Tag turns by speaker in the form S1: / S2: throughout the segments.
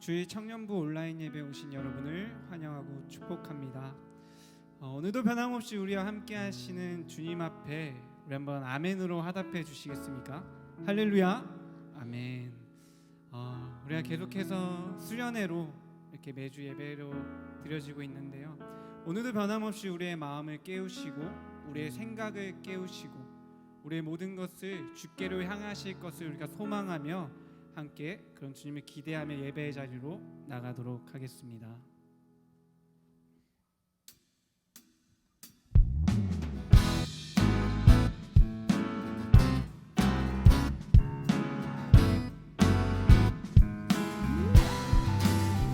S1: 주일 청년부 온라인 예배 오신 여러분을 환영하고 축복합니다. 오늘도 변함없이 우리와 함께 하시는 주님 앞에 우리 한번 아멘으로 화답해 주시겠습니까? 할렐루야 아멘. 우리가 계속해서 수련회로 이렇게 매주 예배로 드려지고 있는데요, 오늘도 변함없이 우리의 마음을 깨우시고 우리의 생각을 깨우시고 우리의 모든 것을 주께로 향하실 것을 우리가 소망하며 함께 그런 주님을 기대하며 예배의 자리로 나가도록 하겠습니다.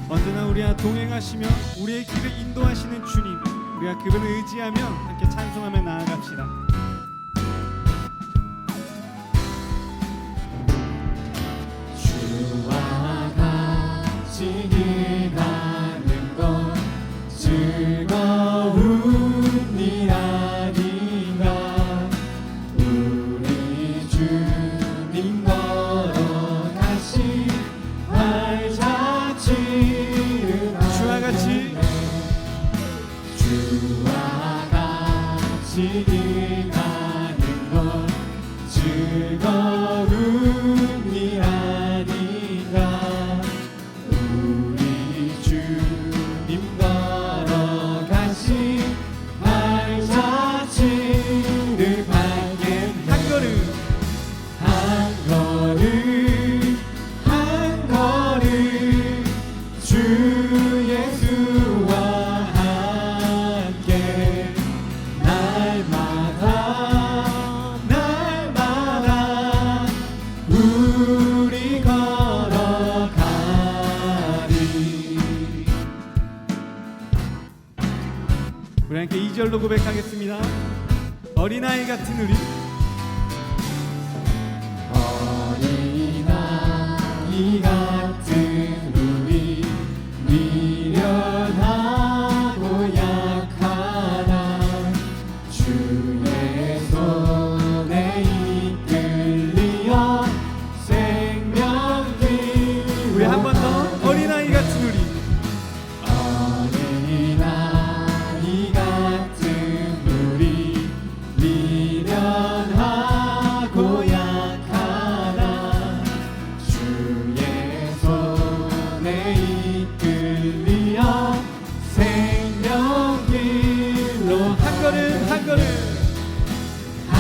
S1: 언제나 우리와 동행하시며 우리의 길을 인도하시는 주님, 우리가 그분을 의지하며 함께 찬송하며 나아갑시다.
S2: 주와 같이 가는 것 즐거운 일 아닌가. 우리 주님 걸어가시 발자취를
S1: 주와 같이
S2: 주와 같이 가는 것 즐거운 일 아닌가. 우리 주님 걸어가시 발자취를 밟게
S1: 한 걸음
S2: 한 걸음 한 걸음 주 예수와 함께 날마다 날마다 우리 걸어가리.
S1: 우리 함께 2절로 고백하겠습니다. 어린아이 같은 우리,
S2: 어린아이 같은 우리 미련하고 약하나 주의 손에 이끌리어 생명길.
S1: 우리 한 번 더 어린아이 같은 우리,
S2: 어린아이 같은 우리 미련하고 약하나 주의 손에 이끌리어 생명길로
S1: 한 걸음 한 걸음
S2: 한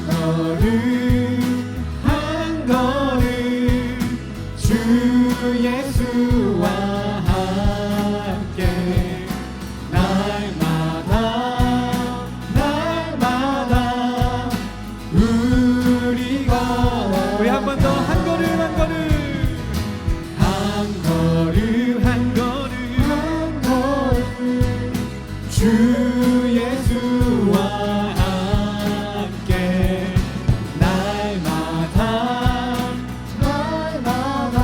S2: 걸음 한 걸음 주 예수와 함께 날마다 날마다 우리 걸어.
S1: 우리 한 번 더 한 걸음 한 걸음
S2: 한 걸음
S1: 한 걸음
S2: 한 걸음 주 예수와 함께 날마다 날마다.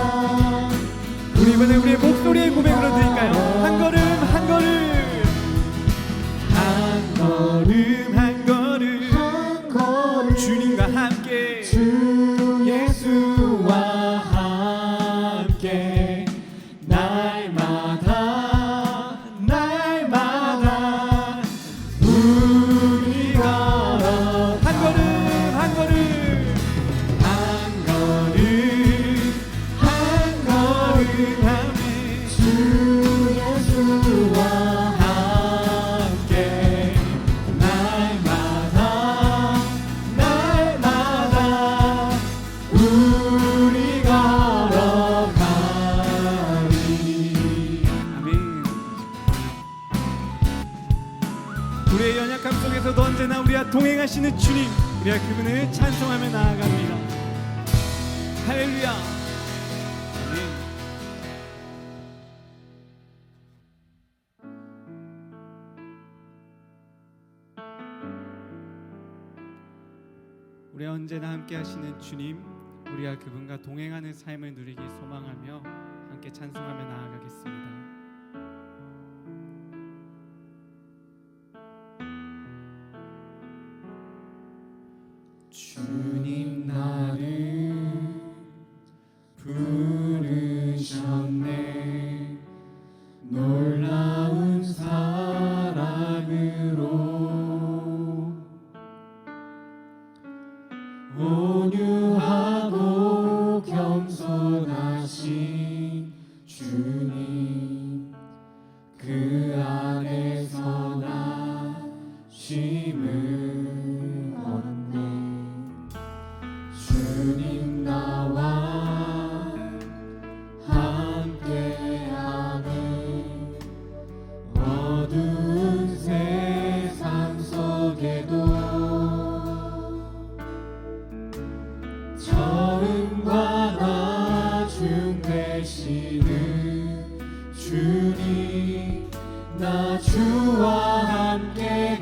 S1: 우리 이번에 우리의 목소리의 고백으로 드릴까요? 한 걸음 한 걸음
S2: 한 걸음
S1: 한 걸음
S2: 한 걸음
S1: 주님과 함께
S2: 주 예수와 함께 날마다 날마다 우리 걸어.
S1: 한 걸음 한 걸음
S2: 한 걸음 한 걸음
S1: 아멘.
S2: 주 예수와 함께 날마다 날마다 우리 걸어가리.
S1: 아멘. 우리의 연약함 속에서도 언제나 우리와 동행하시는 주님, 우리가 그분을 찬송하며 나아갑니다. 할렐루야 아멘. 우리와 언제나 함께 하시는 주님, 우리가 그분과 동행하는 삶을 누리기 소망하며 함께 찬송하며 나아가겠습니다.
S2: 주님 나를 부르셨네. 주님 나 주와 함께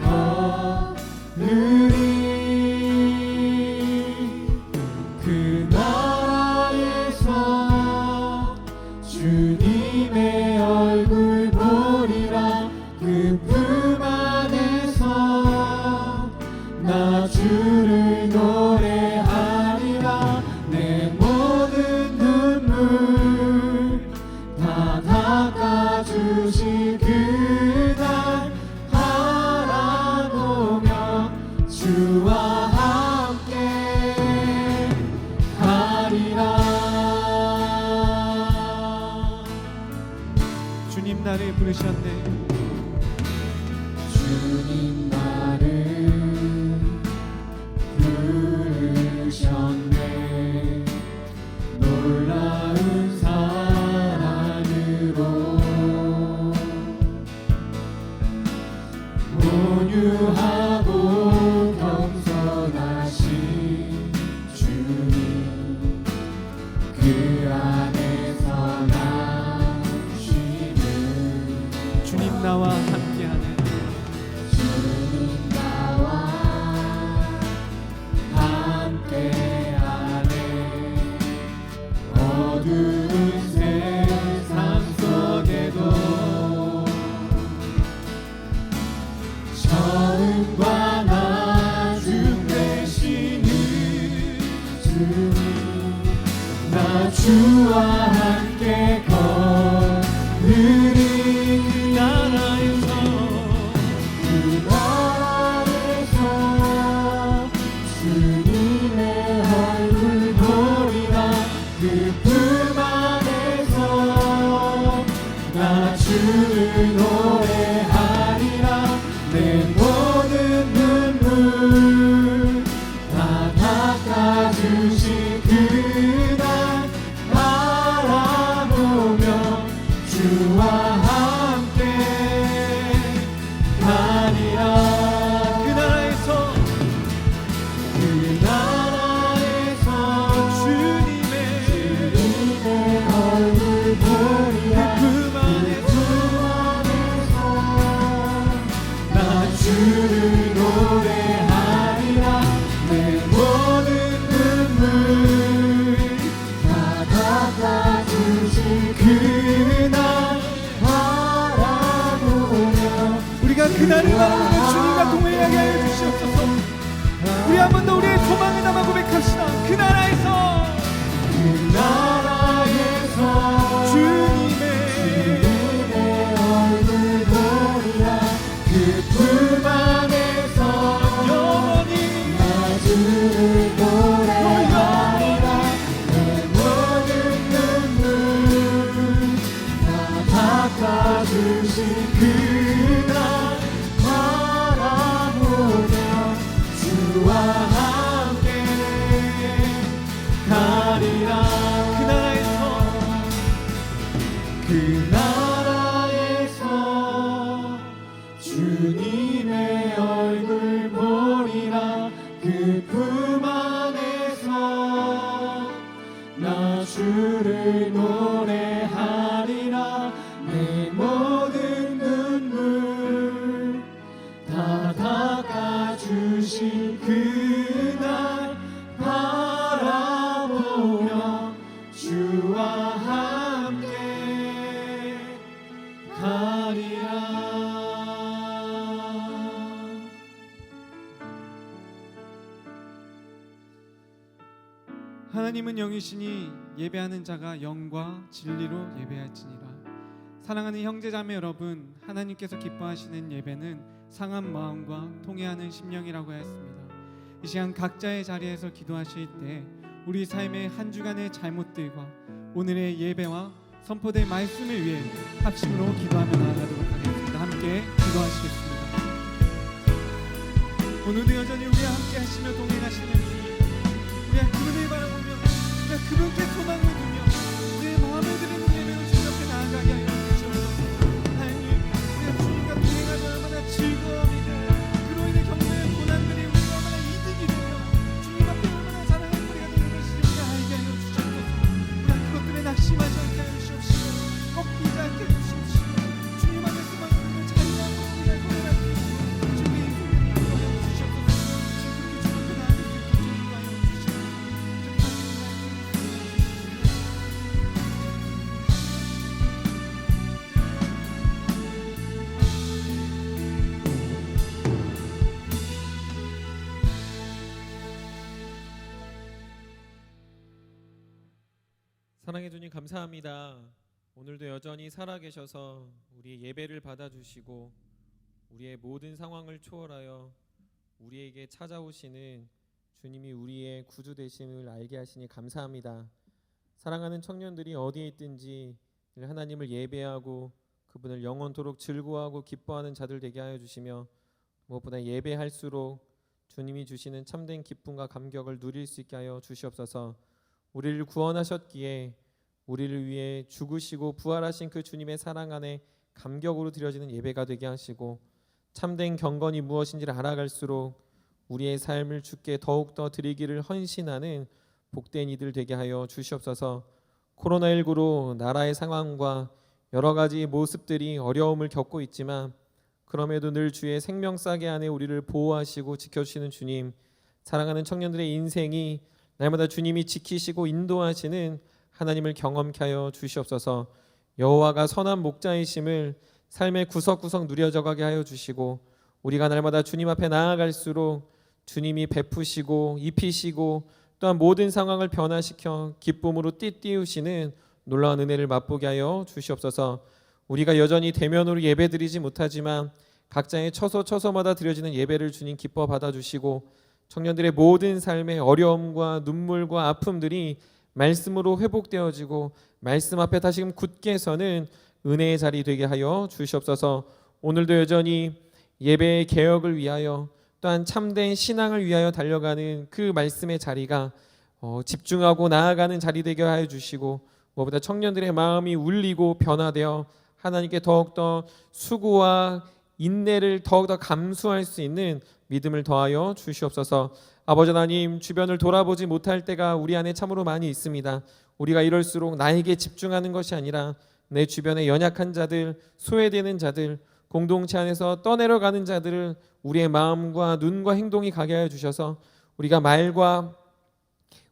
S2: 걸으리 그 나라에서 주님의 얼굴 보리라 그 품 안에서 나 주를 노래하리라 내 모든 눈물 다 닦아주신 그날 바라보며 주와 함께 가리라.
S1: 주님 나를 부르셨네.
S2: 주님 나를 부르셨네. 놀라운 사랑으로 온유하고 겸손하신 주님 그 안에서 나 쉬는
S1: 주님 나와 함께하네.
S2: 주님 나와 함께하네. 어두운 세상 속에도 처음과 나중 되시는 주님 나 주와 함께 걸으리
S1: 나라에서
S2: 그 나라에서 주님의 얼굴 보리라 그 품 안에서 나 주를 노래하리라 내 모든 눈물 다 닦아주신 그날 바라보며 주와 함께 가리라.
S1: 그 나라에서 주님의
S2: 얼굴 보리라
S1: 품 안에서
S2: 나 주를 노래하리라 내 모든 눈물 다 닦아주신 그날 바라보며
S1: 우리가 그날을 바라보며 주님과 동행하게 하여 주시옵소서. 우리 한 번 더 우리의 소망을 담아 고백합시다. 그 나라에서 주님의
S2: 얼굴 보리라 그 품 안에서
S1: 영원히
S2: 나 주를 노래하리라 내 모든 눈물 다 닦아주신 그날 바라보며 주와 함께 가리라. 그 나라에서 주님의 얼굴 보리라 그 품 안에서 나 주를 노래하리라 내 모든 눈물 다 닦아주신 그날 바라보며 주와 함께 가리라.
S1: 하나님은 영이시니 예배하는 자가 영과 진리로 예배할지니라. 사랑하는 형제자매 여러분, 하나님께서 기뻐하시는 예배는 상한 마음과 통회하는 심령이라고 하였습니다. 이 시간 각자의 자리에서 기도하실 때 우리 삶의 한 주간의 잘못들과 오늘의 예배와 선포될 말씀을 위해 합심으로 기도하며 나아가도록 하겠습니다. 함께 기도하시겠습니다. 오늘도 여전히 우리와 함께 하시며 동행하시는 주님, 우리가 그분을 바라보며 우리가 그분께 소망을 두며 우리의 마음을 드리는 예배로 주님 앞에 나아가게 하여 주시옵소서. 하나님, 우리가 주님과 동행하며 얼마나 즐거움이고 그로 인해 겪는 고난들이 우리가 얼마나 이득이 되며 주님 앞에 얼마나 자랑할 거리가 되는 것인지 우리가 알게 하여 주시옵소서. 우리가 그것들에 낙심하지 않게 하여 주시옵시고 꺾이지 않게 하여 주시옵시고
S3: 사랑해 주님 감사합니다. 오늘도 여전히 살아계셔서 우리의 예배를 받아주시고 우리의 모든 상황을 초월하여 우리에게 찾아오시는 주님이 우리의 구주 되심을 알게 하시니 감사합니다. 사랑하는 청년들이 어디에 있든지 늘 하나님을 예배하고 그분을 영원토록 즐거워하고 기뻐하는 자들 되게 하여 주시며 무엇보다 예배할수록 주님이 주시는 참된 기쁨과 감격을 누릴 수 있게 하여 주시옵소서. 우리를 구원하셨기에 우리를 위해 죽으시고 부활하신 그 주님의 사랑 안에 감격으로 드려지는 예배가 되게 하시고 참된 경건이 무엇인지를 알아갈수록 우리의 삶을 주께 더욱더 드리기를 헌신하는 복된 이들 되게 하여 주시옵소서. 코로나19로 나라의 상황과 여러 가지 모습들이 어려움을 겪고 있지만 그럼에도 늘 주의 생명싸개 안에 우리를 보호하시고 지켜주시는 주님, 사랑하는 청년들의 인생이 날마다 주님이 지키시고 인도하시는 하나님을 경험케 하여 주시옵소서. 여호와가 선한 목자이심을 삶의 구석구석 누려져가게 하여 주시고 우리가 날마다 주님 앞에 나아갈수록 주님이 베푸시고 입히시고 또한 모든 상황을 변화시켜 기쁨으로 띠띠우시는 놀라운 은혜를 맛보게 하여 주시옵소서. 우리가 여전히 대면으로 예배드리지 못하지만 각자의 처소처소마다 드려지는 예배를 주님 기뻐 받아주시고 청년들의 모든 삶의 어려움과 눈물과 아픔들이 말씀으로 회복되어지고 말씀 앞에 다시금 굳게 서는 은혜의 자리 되게 하여 주시옵소서. 오늘도 여전히 예배의 개혁을 위하여 또한 참된 신앙을 위하여 달려가는 그 말씀의 자리가 집중하고 나아가는 자리 되게 하여 주시고 무엇보다 청년들의 마음이 울리고 변화되어 하나님께 더욱더 수고와 인내를 더욱더 감수할 수 있는 믿음을 더하여 주시옵소서. 아버지 하나님, 주변을 돌아보지 못할 때가 우리 안에 참으로 많이 있습니다. 우리가 이럴수록 나에게 집중하는 것이 아니라 내 주변의 연약한 자들, 소외되는 자들, 공동체 안에서 떠내려가는 자들을 우리의 마음과 눈과 행동이 가게 하여 주셔서 우리가 말과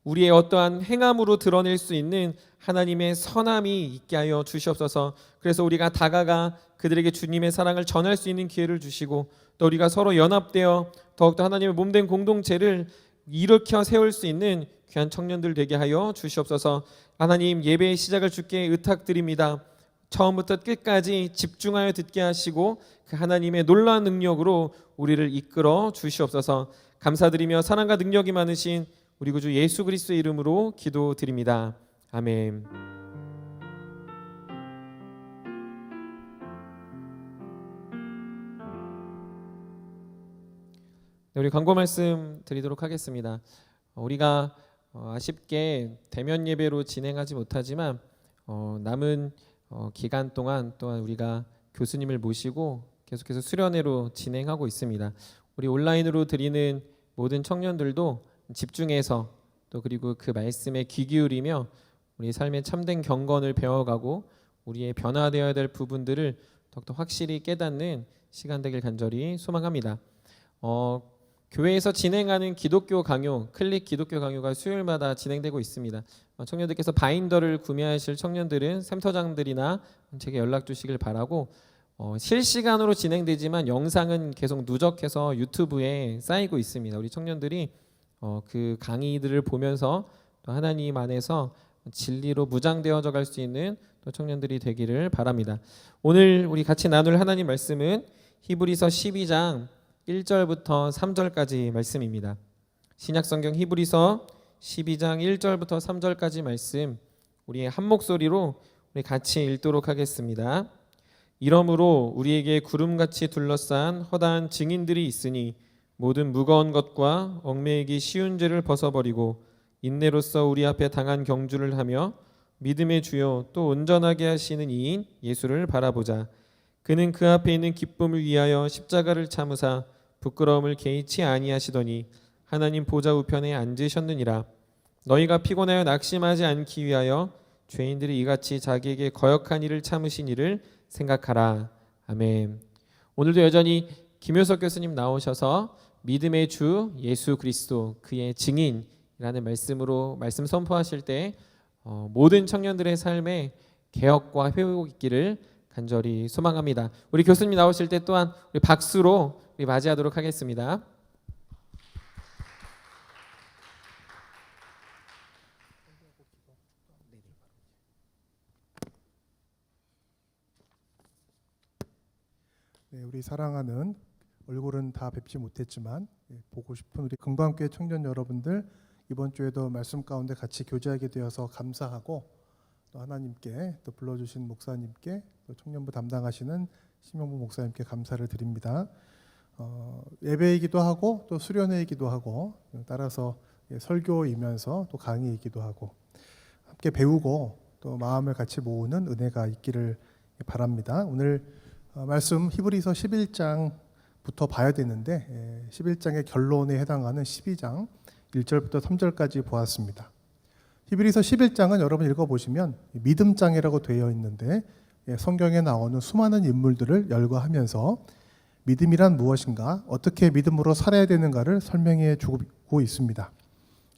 S3: 우리의 어떠한 행함으로 드러낼 수 있는 하나님의 선함이 있게 하여 주시옵소서. 그래서 우리가 다가가 그들에게 주님의 사랑을 전할 수 있는 기회를 주시고 또 우리가 서로 연합되어 더욱더 하나님의 몸된 공동체를 일으켜 세울 수 있는 귀한 청년들 되게 하여 주시옵소서. 하나님, 예배의 시작을 주께 의탁드립니다. 처음부터 끝까지 집중하여 듣게 하시고 그 하나님의 놀라운 능력으로 우리를 이끌어 주시옵소서. 감사드리며 사랑과 능력이 많으신 우리 구주 예수 그리스도의 이름으로 기도드립니다. 아멘. 네, 우리 광고 말씀 드리도록 하겠습니다. 우리가 아쉽게 대면 예배로 진행하지 못하지만 남은 기간 동안 또한 우리가 교수님을 모시고 계속해서 수련회로 진행하고 있습니다. 우리 온라인으로 드리는 모든 청년들도 집중해서 또 그리고 그 말씀에 귀 기울이며 우리 삶의 참된 경건을 배워가고 우리의 변화되어야 될 부분들을 더욱더 확실히 깨닫는 시간 되길 간절히 소망합니다. 교회에서 진행하는 기독교 강요, 클릭 기독교 강요가 수요일마다 진행되고 있습니다. 청년들께서 바인더를 구매하실 청년들은 센터장들이나 제게 연락 주시길 바라고, 실시간으로 진행되지만 영상은 계속 누적해서 유튜브에 쌓이고 있습니다. 우리 청년들이 그 강의들을 보면서 또 하나님 안에서 진리로 무장되어져 갈 수 있는 또 청년들이 되기를 바랍니다. 오늘 우리 같이 나눌 하나님 말씀은 히브리서 12장 1절부터 3절까지 말씀입니다. 신약성경 히브리서 12장 1절부터 3절까지 말씀 우리의 한 목소리로 우리 같이 읽도록 하겠습니다. 이러므로 우리에게 구름같이 둘러싼 허다한 증인들이 있으니 모든 무거운 것과 얽매이기 쉬운 죄를 벗어버리고 인내로써 우리 앞에 당한 경주를 하며 믿음의 주요 또 온전하게 하시는 이인 예수를 바라보자. 그는 그 앞에 있는 기쁨을 위하여 십자가를 참으사 부끄러움을 개의치 아니하시더니 하나님 보좌 우편에 앉으셨느니라. 너희가 피곤하여 낙심하지 않기 위하여 죄인들이 이같이 자기에게 거역한 일을 참으신 일을 생각하라. 아멘. 오늘도 여전히 김효석 교수님 나오셔서 믿음의 주 예수 그리스도 그의 증인이라는 말씀으로 말씀 선포하실 때 모든 청년들의 삶에 개혁과 회복이 있기를 간절히 소망합니다. 우리 교수님 나오실 때 또한 우리 박수로 우리 맞이하도록 하겠습니다.
S4: 우리 사랑하는 얼굴은 다 뵙지 못했지만 보고 싶은 우리 금광교회 청년 여러분들, 이번 주에도 말씀 가운데 같이 교제하게 되어서 감사하고, 또 하나님께 또 불러주신 목사님께, 또 청년부 담당하시는 심영부 목사님께 감사를 드립니다. 예배이기도 하고 또 수련회이기도 하고, 따라서 설교이면서 또 강의이기도 하고, 함께 배우고 또 마음을 같이 모으는 은혜가 있기를 바랍니다. 오늘 말씀 히브리서 11장부터 봐야 되는데 11장의 결론에 해당하는 12장 1절부터 3절까지 보았습니다. 히브리서 11장은 여러분 읽어보시면 믿음장이라고 되어 있는데 성경에 나오는 수많은 인물들을 열거하면서 믿음이란 무엇인가, 어떻게 믿음으로 살아야 되는가를 설명해 주고 있습니다.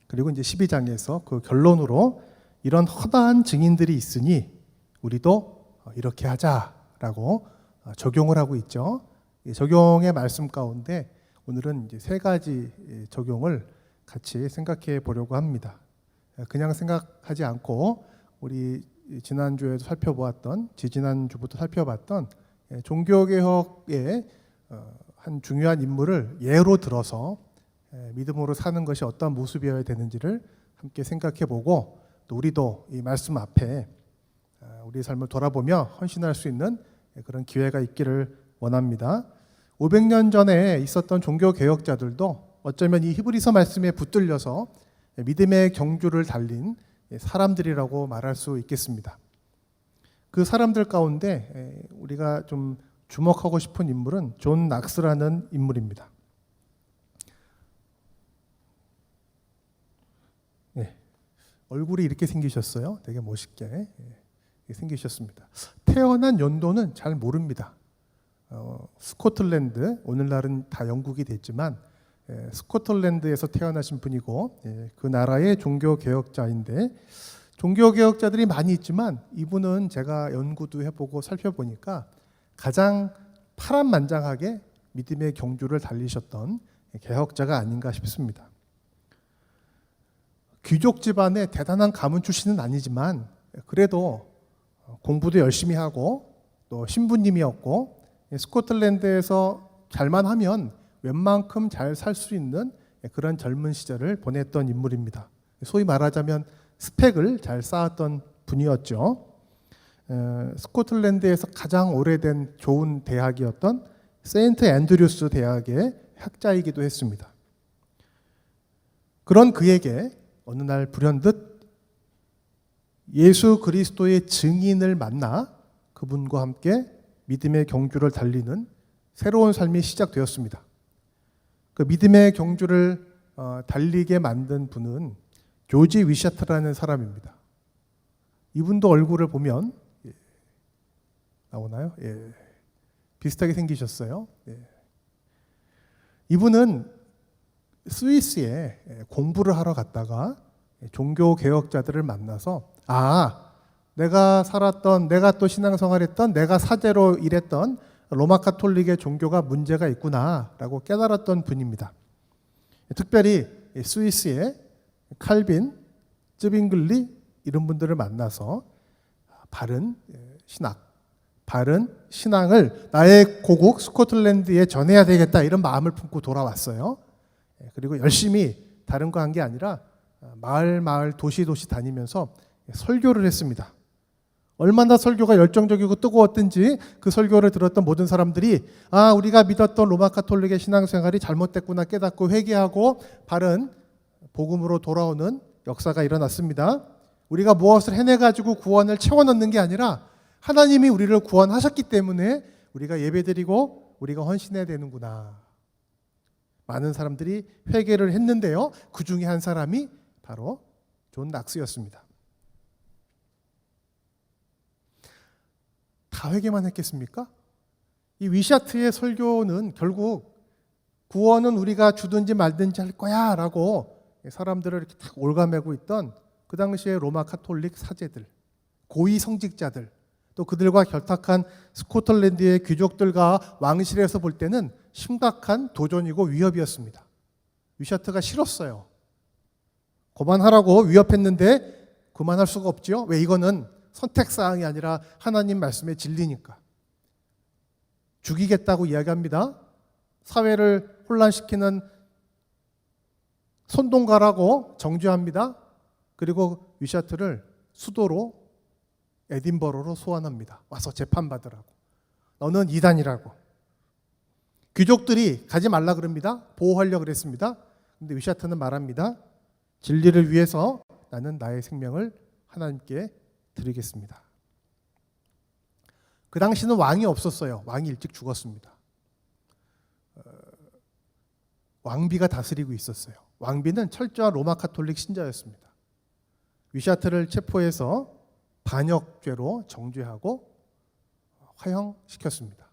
S4: 그리고 이제 12장에서 그 결론으로 이런 허다한 증인들이 있으니 우리도 이렇게 하자라고 적용을 하고 있죠. 적용의 말씀 가운데 오늘은 이제 세 가지 적용을 같이 생각해 보려고 합니다. 그냥 생각하지 않고 우리 지난주에도 살펴보았던, 지지난주부터 살펴봤던 종교개혁의 한 중요한 인물을 예로 들어서 믿음으로 사는 것이 어떤 모습이어야 되는지를 함께 생각해 보고, 또 우리도 이 말씀 앞에 우리 삶을 돌아보며 헌신할 수 있는 그런 기회가 있기를 원합니다. 500년 전에 있었던 종교개혁자들도 어쩌면 이 히브리서 말씀에 붙들려서 믿음의 경주를 달린 사람들이라고 말할 수 있겠습니다. 그 사람들 가운데 우리가 좀 주목하고 싶은 인물은 존 낙스라는 인물입니다. 얼굴이 이렇게 생기셨어요. 되게 멋있게 생기셨습니다. 태어난 연도는 잘 모릅니다. 스코틀랜드, 오늘날은 다 영국이 됐지만 스코틀랜드에서 태어나신 분이고, 그 나라의 종교개혁자인데, 종교개혁자들이 많이 있지만 이분은 제가 연구도 해보고 살펴보니까 가장 파란만장하게 믿음의 경주를 달리셨던 개혁자가 아닌가 싶습니다. 귀족 집안의 대단한 가문 출신은 아니지만 그래도 공부도 열심히 하고 또 신부님이었고, 스코틀랜드에서 잘만 하면 웬만큼 잘 살 수 있는 그런 젊은 시절을 보냈던 인물입니다. 소위 말하자면 스펙을 잘 쌓았던 분이었죠. 스코틀랜드에서 가장 오래된 좋은 대학이었던 세인트 앤드류스 대학의 학자이기도 했습니다. 그런 그에게 어느 날 불현듯 예수 그리스도의 증인을 만나 그분과 함께 믿음의 경주를 달리는 새로운 삶이 시작되었습니다. 그 믿음의 경주를 달리게 만든 분은 조지 위샤트라는 사람입니다. 이분도 얼굴을 보면 나오나요? 비슷하게 생기셨어요. 이분은 스위스에 공부를 하러 갔다가 종교개혁자들을 만나서, 내가 살았던, 내가 또 신앙생활했던, 내가 사제로 일했던 로마 카톨릭의 종교가 문제가 있구나라고 깨달았던 분입니다. 특별히 스위스의 칼빈, 쯔빙글리 이런 분들을 만나서 바른 신앙을 나의 고국 스코틀랜드에 전해야 되겠다, 이런 마음을 품고 돌아왔어요. 그리고 열심히 다른 거 한 게 아니라 마을 도시 다니면서 설교를 했습니다. 얼마나 설교가 열정적이고 뜨거웠든지 그 설교를 들었던 모든 사람들이 우리가 믿었던 로마 카톨릭의 신앙생활이 잘못됐구나 깨닫고 회개하고 바른 복음으로 돌아오는 역사가 일어났습니다. 우리가 무엇을 해내가지고 구원을 채워넣는 게 아니라 하나님이 우리를 구원하셨기 때문에 우리가 예배드리고 우리가 헌신해야 되는구나. 많은 사람들이 회개를 했는데요. 그 중에 한 사람이 바로 존 낙스였습니다. 다 회개만 했겠습니까? 이 위샤트의 설교는 결국 구원은 우리가 주든지 말든지 할 거야 라고 사람들을 이렇게 탁 올가매고 있던 그 당시의 로마 카톨릭 사제들, 고위 성직자들, 또 그들과 결탁한 스코틀랜드의 귀족들과 왕실에서 볼 때는 심각한 도전이고 위협이었습니다. 위샤트가 싫었어요. 그만하라고 위협했는데 그만할 수가 없죠. 왜? 이거는 선택사항이 아니라 하나님 말씀의 진리니까. 죽이겠다고 이야기합니다. 사회를 혼란시키는 선동가라고 정죄합니다. 그리고 위샤트를 수도로 에딘버러로 소환합니다. 와서 재판받으라고. 너는 이단이라고. 귀족들이 가지 말라 그럽니다. 보호하려고 그랬습니다. 근데 위샤트는 말합니다. 진리를 위해서 나는 나의 생명을 하나님께 드리겠습니다. 그 당시는 왕이 없었어요. 왕이 일찍 죽었습니다. 왕비가 다스리고 있었어요. 왕비는 철저한 로마 카톨릭 신자였습니다. 위샤트를 체포해서 반역죄로 정죄하고 화형시켰습니다.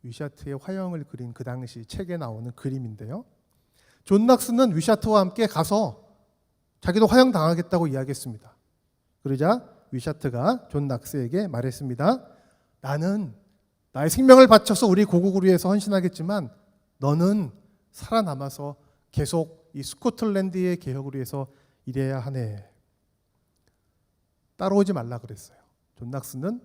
S4: 위샤트의 화형을 그린 그 당시 책에 나오는 그림인데요. 존 낙스는 위샤트와 함께 가서 자기도 화형당하겠다고 이야기했습니다. 그러자 위샤트가 존 낙스에게 말했습니다. 나는 나의 생명을 바쳐서 우리 고국을 위해서 헌신하겠지만 너는 살아남아서 계속 이 스코틀랜드의 개혁을 위해서 일해야 하네. 따라오지 말라 그랬어요. 존 낙스는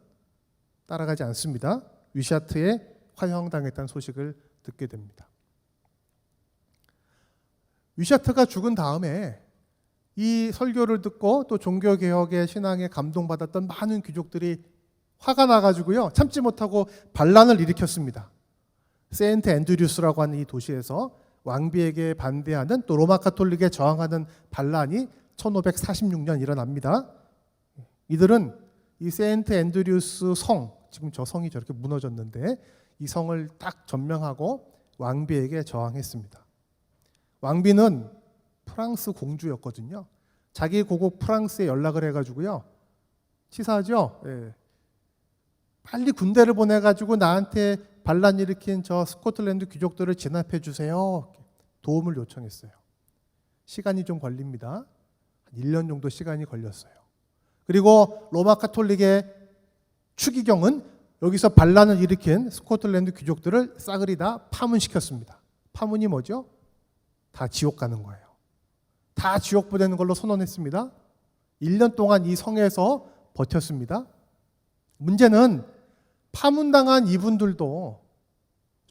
S4: 따라가지 않습니다. 위샤트의 화형당했다는 소식을 듣게 됩니다. 위샤트가 죽은 다음에 이 설교를 듣고 또 종교개혁의 신앙에 감동받았던 많은 귀족들이 화가 나가지고요, 참지 못하고 반란을 일으켰습니다. 세인트 앤드류스라고 하는 이 도시에서 왕비에게 반대하는 또 로마 카톨릭에 저항하는 반란이 1546년 일어납니다. 이들은 이 세인트 앤드류스 성, 지금 저 성이 저렇게 무너졌는데 이 성을 딱 점령하고 왕비에게 저항했습니다. 왕비는 프랑스 공주였거든요. 자기 고국 프랑스에 연락을 해가지고요, 치사하죠? 예. 빨리 군대를 보내가지고 나한테 반란 일으킨 저 스코틀랜드 귀족들을 진압해 주세요. 도움을 요청했어요. 시간이 좀 걸립니다. 한 1년 정도 시간이 걸렸어요. 그리고 로마 카톨릭의 추기경은 여기서 반란을 일으킨 스코틀랜드 귀족들을 싸그리 다 파문시켰습니다. 파문이 뭐죠? 다 지옥 가는 거예요. 다 지옥 보내는 걸로 선언했습니다. 1년 동안 이 성에서 버텼습니다. 문제는 파문당한 이분들도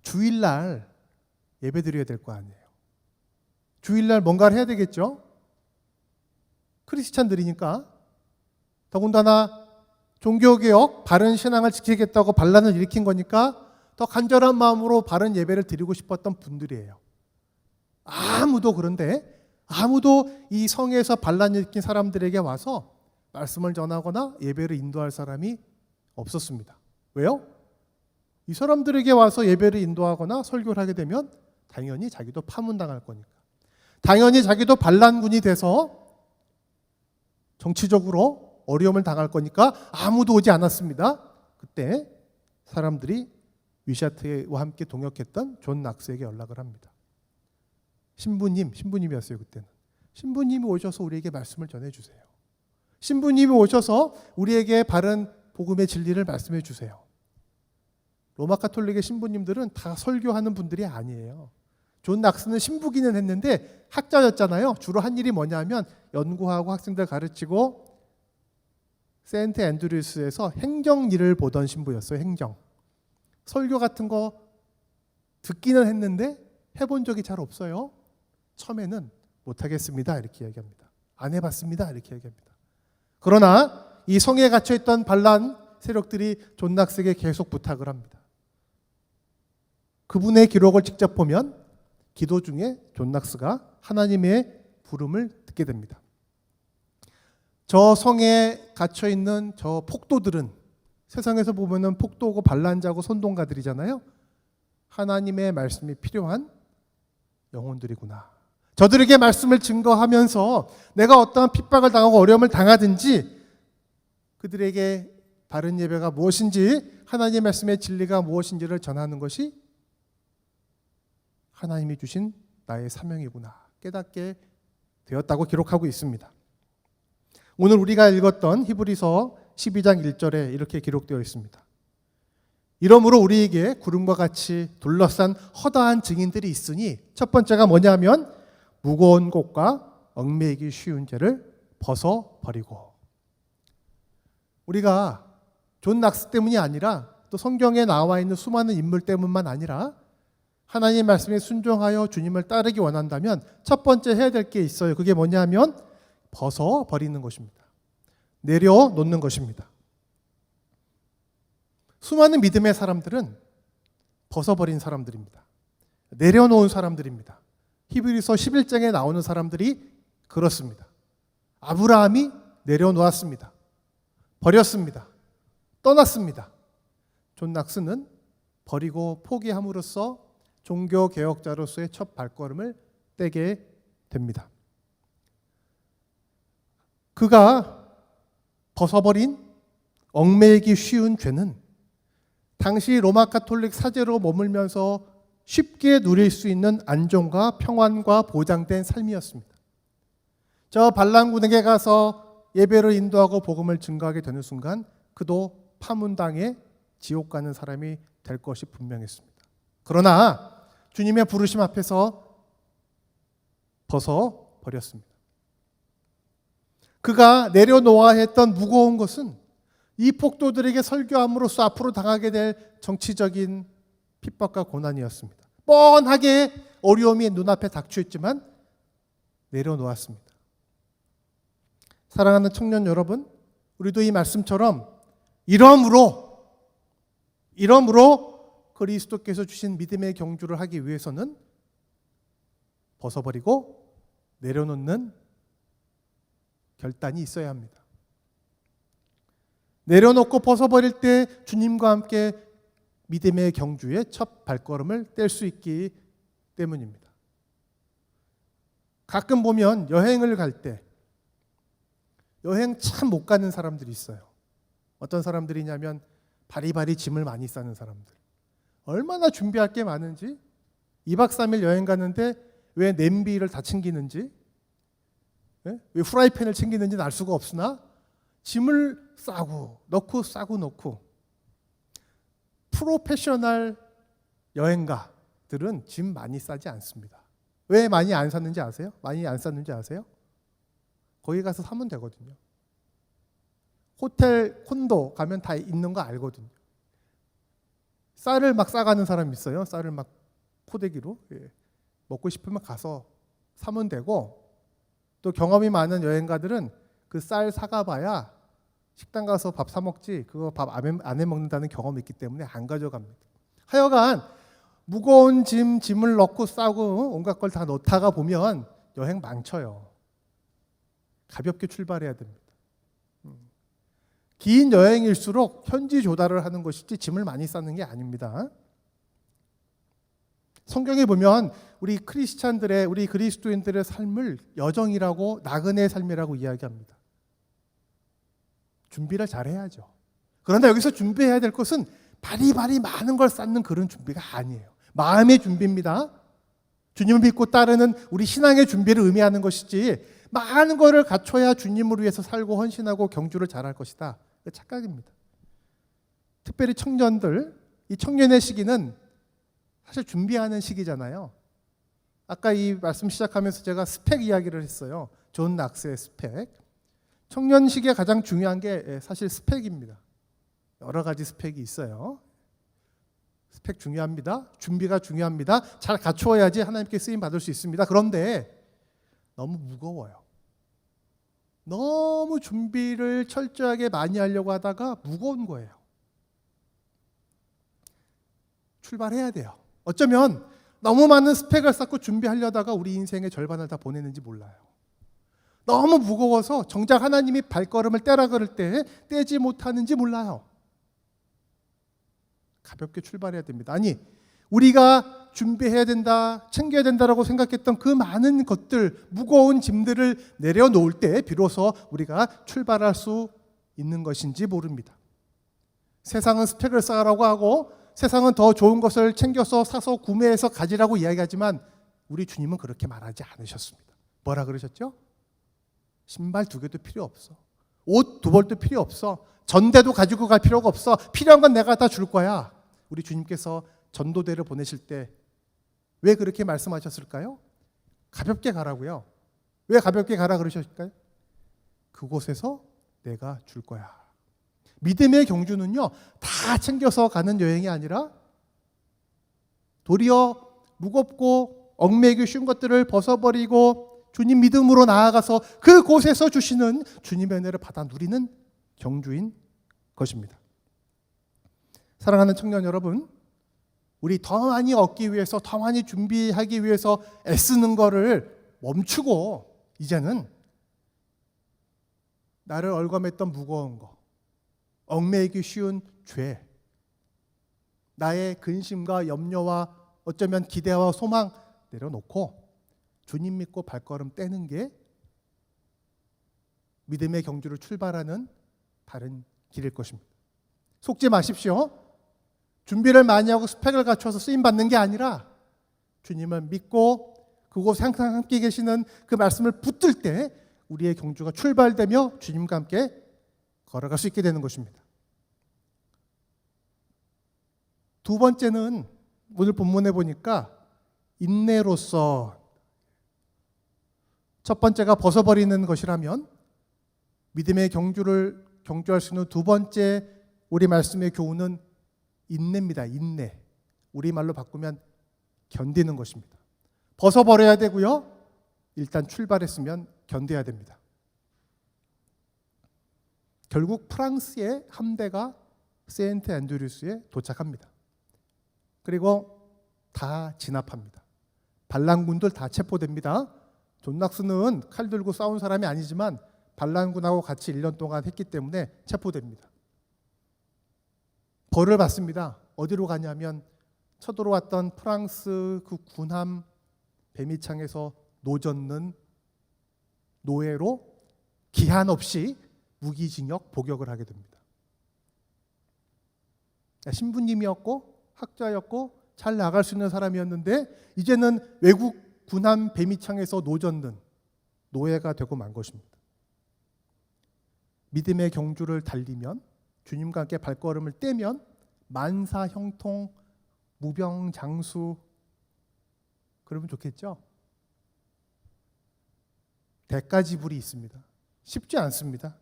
S4: 주일날 예배드려야 될 거 아니에요. 주일날 뭔가를 해야 되겠죠? 크리스찬들이니까. 더군다나 종교개혁, 바른 신앙을 지키겠다고 반란을 일으킨 거니까 더 간절한 마음으로 바른 예배를 드리고 싶었던 분들이에요. 그런데 아무도 이 성에서 반란 일으킨 사람들에게 와서 말씀을 전하거나 예배를 인도할 사람이 없었습니다. 왜요? 이 사람들에게 와서 예배를 인도하거나 설교를 하게 되면 당연히 자기도 파문당할 거니까. 당연히 자기도 반란군이 돼서 정치적으로 어려움을 당할 거니까 아무도 오지 않았습니다. 그때 사람들이 위샤트와 함께 동역했던 존 낙스에게 연락을 합니다. 신부님이었어요 그때는. 신부님이 오셔서 우리에게 말씀을 전해주세요. 신부님이 오셔서 우리에게 바른 복음의 진리를 말씀해 주세요. 로마 카톨릭의 신부님들은 다 설교하는 분들이 아니에요. 존 낙스는 신부기는 했는데 학자였잖아요. 주로 한 일이 뭐냐면 연구하고 학생들 가르치고 세인트 앤드류스에서 행정 일을 보던 신부였어요. 행정. 설교 같은 거 듣기는 했는데 해본 적이 잘 없어요. 처음에는 못하겠습니다 이렇게 얘기합니다. 안 해봤습니다 이렇게 얘기합니다. 그러나 이 성에 갇혀있던 반란 세력들이 존 낙스에게 계속 부탁을 합니다. 그분의 기록을 직접 보면 기도 중에 존 낙스가 하나님의 부름을 듣게 됩니다. 저 성에 갇혀있는 저 폭도들은 세상에서 보면은 폭도고 반란자고 선동가들이잖아요. 하나님의 말씀이 필요한 영혼들이구나. 저들에게 말씀을 증거하면서 내가 어떠한 핍박을 당하고 어려움을 당하든지 그들에게 바른 예배가 무엇인지 하나님의 말씀의 진리가 무엇인지를 전하는 것이 하나님이 주신 나의 사명이구나 깨닫게 되었다고 기록하고 있습니다. 오늘 우리가 읽었던 히브리서 12장 1절에 이렇게 기록되어 있습니다. 이러므로 우리에게 구름과 같이 둘러싼 허다한 증인들이 있으니 첫 번째가 뭐냐면 무거운 것과 얽매이기 쉬운 죄를 벗어버리고. 우리가 존 낙스 때문이 아니라 또 성경에 나와 있는 수많은 인물 때문만 아니라 하나님 말씀에 순종하여 주님을 따르기 원한다면 첫 번째 해야 될 게 있어요. 그게 뭐냐면 벗어버리는 것입니다. 내려놓는 것입니다. 수많은 믿음의 사람들은 벗어버린 사람들입니다. 내려놓은 사람들입니다. 히브리서 11장에 나오는 사람들이 그렇습니다. 아브라함이 내려놓았습니다. 버렸습니다. 떠났습니다. 존 낙스는 버리고 포기함으로써 종교개혁자로서의 첫 발걸음을 떼게 됩니다. 그가 벗어버린 얽매이기 쉬운 죄는 당시 로마 가톨릭 사제로 머물면서 쉽게 누릴 수 있는 안정과 평안과 보장된 삶이었습니다. 저 반란군에게 가서 예배를 인도하고 복음을 증거하게 되는 순간 그도 파문당해 지옥 가는 사람이 될 것이 분명했습니다. 그러나 주님의 부르심 앞에서 벗어버렸습니다. 그가 내려놓아야 했던 무거운 것은 이 폭도들에게 설교함으로써 앞으로 당하게 될 정치적인 핍박과 고난이었습니다. 뻔하게 어려움이 눈앞에 닥쳐있지만 내려놓았습니다. 사랑하는 청년 여러분, 우리도 이 말씀처럼 이러므로 그리스도께서 주신 믿음의 경주를 하기 위해서는 벗어버리고 내려놓는 결단이 있어야 합니다. 내려놓고 벗어버릴 때 주님과 함께 믿음의 경주의 첫 발걸음을 뗄 수 있기 때문입니다. 가끔 보면 여행을 갈 때 여행 참 못 가는 사람들이 있어요. 어떤 사람들이냐면 바리바리 짐을 많이 싸는 사람들. 얼마나 준비할 게 많은지, 2박 3일 여행 가는데 왜 냄비를 다 챙기는지, 왜 후라이팬을 챙기는지는 알 수가 없으나 짐을 싸고 넣고 프로페셔널 여행가들은 짐 많이 싸지 않습니다. 왜 많이 안 쌌는지 아세요? 많이 안 쌌는지 아세요? 거기 가서 사면 되거든요. 호텔 콘도 가면 다 있는 거 알거든요. 쌀을 막 싸가는 사람 있어요. 쌀을 막 포대기로 먹고 싶으면 가서 사면 되고, 또 경험이 많은 여행가들은 그 쌀 사가봐야 식당 가서 밥 사 먹지 그거 밥 안 해 먹는다는 경험이 있기 때문에 안 가져갑니다. 하여간 무거운 짐을 넣고 싸고 온갖 걸 다 넣다가 보면 여행 망쳐요. 가볍게 출발해야 됩니다. 긴 여행일수록 현지 조달을 하는 것이지 짐을 많이 싸는 게 아닙니다. 성경에 보면 우리 크리스찬들의, 우리 그리스도인들의 삶을 여정이라고, 나그네 삶이라고 이야기합니다. 준비를 잘해야죠. 그런데 여기서 준비해야 될 것은 바리바리 많은 걸 쌓는 그런 준비가 아니에요. 마음의 준비입니다. 주님을 믿고 따르는 우리 신앙의 준비를 의미하는 것이지 많은 것을 갖춰야 주님을 위해서 살고 헌신하고 경주를 잘할 것이다. 착각입니다. 특별히 청년들, 이 청년의 시기는 사실 준비하는 시기잖아요. 아까 이 말씀 시작하면서 제가 스펙 이야기를 했어요. 존 낙스의 스펙. 청년 시기에 가장 중요한 게 사실 스펙입니다. 여러 가지 스펙이 있어요. 스펙 중요합니다. 준비가 중요합니다. 잘 갖추어야지 하나님께 쓰임 받을 수 있습니다. 그런데 너무 무거워요. 너무 준비를 철저하게 많이 하려고 하다가 무거운 거예요. 출발해야 돼요. 어쩌면 너무 많은 스펙을 쌓고 준비하려다가 우리 인생의 절반을 다 보내는지 몰라요. 너무 무거워서 정작 하나님이 발걸음을 떼라 그럴 때 떼지 못하는지 몰라요. 가볍게 출발해야 됩니다. 아니, 우리가 준비해야 된다, 챙겨야 된다라고 생각했던 그 많은 것들, 무거운 짐들을 내려놓을 때 비로소 우리가 출발할 수 있는 것인지 모릅니다. 세상은 스펙을 쌓으라고 하고 세상은 더 좋은 것을 챙겨서 사서 구매해서 가지라고 이야기하지만 우리 주님은 그렇게 말하지 않으셨습니다. 뭐라 그러셨죠? 신발 2개도 필요 없어. 옷 2벌도 필요 없어. 전대도 가지고 갈 필요가 없어. 필요한 건 내가 다 줄 거야. 우리 주님께서 전도대를 보내실 때 왜 그렇게 말씀하셨을까요? 가볍게 가라고요. 왜 가볍게 가라 그러셨을까요? 그곳에서 내가 줄 거야. 믿음의 경주는요, 다 챙겨서 가는 여행이 아니라 도리어 무겁고 얽매이기 쉬운 것들을 벗어버리고 주님 믿음으로 나아가서 그곳에서 주시는 주님의 은혜를 받아 누리는 경주인 것입니다. 사랑하는 청년 여러분, 우리 더 많이 얻기 위해서, 더 많이 준비하기 위해서 애쓰는 거를 멈추고 이제는 나를 얽어맸던 무거운 거, 얽매이기 쉬운 죄, 나의 근심과 염려와 어쩌면 기대와 소망 내려놓고 주님 믿고 발걸음 떼는 게 믿음의 경주를 출발하는 다른 길일 것입니다. 속지 마십시오. 준비를 많이 하고 스펙을 갖춰서 쓰임받는 게 아니라 주님을 믿고 그곳에 항상 함께 계시는 그 말씀을 붙들 때 우리의 경주가 출발되며 주님과 함께 걸어갈 수 있게 되는 것입니다. 두 번째는 오늘 본문에 보니까 인내로서, 첫 번째가 벗어버리는 것이라면 믿음의 경주를 경주할 수 있는 두 번째 우리 말씀의 교훈은 인내입니다. 인내. 우리말로 바꾸면 견디는 것입니다. 벗어버려야 되고요. 일단 출발했으면 견뎌야 됩니다. 결국 프랑스의 함대가 세인트 앤드류스에 도착합니다. 그리고 다 진압합니다. 반란군들 다 체포됩니다. 존 낙스는 칼 들고 싸운 사람이 아니지만 반란군하고 같이 1년 동안 했기 때문에 체포됩니다. 벌을 받습니다. 어디로 가냐면 쳐들어왔던 프랑스 그 군함 배미창에서 노젓는 노예로 기한 없이 무기징역 복역을 하게 됩니다. 신부님이었고 학자였고 잘 나갈 수 있는 사람이었는데 이제는 외국 군함 배미창에서 노젓는 노예가 되고 만 것입니다. 믿음의 경주를 달리면, 주님과 함께 발걸음을 떼면 만사 형통, 무병장수, 그러면 좋겠죠? 대가지불이 있습니다. 쉽지 않습니다.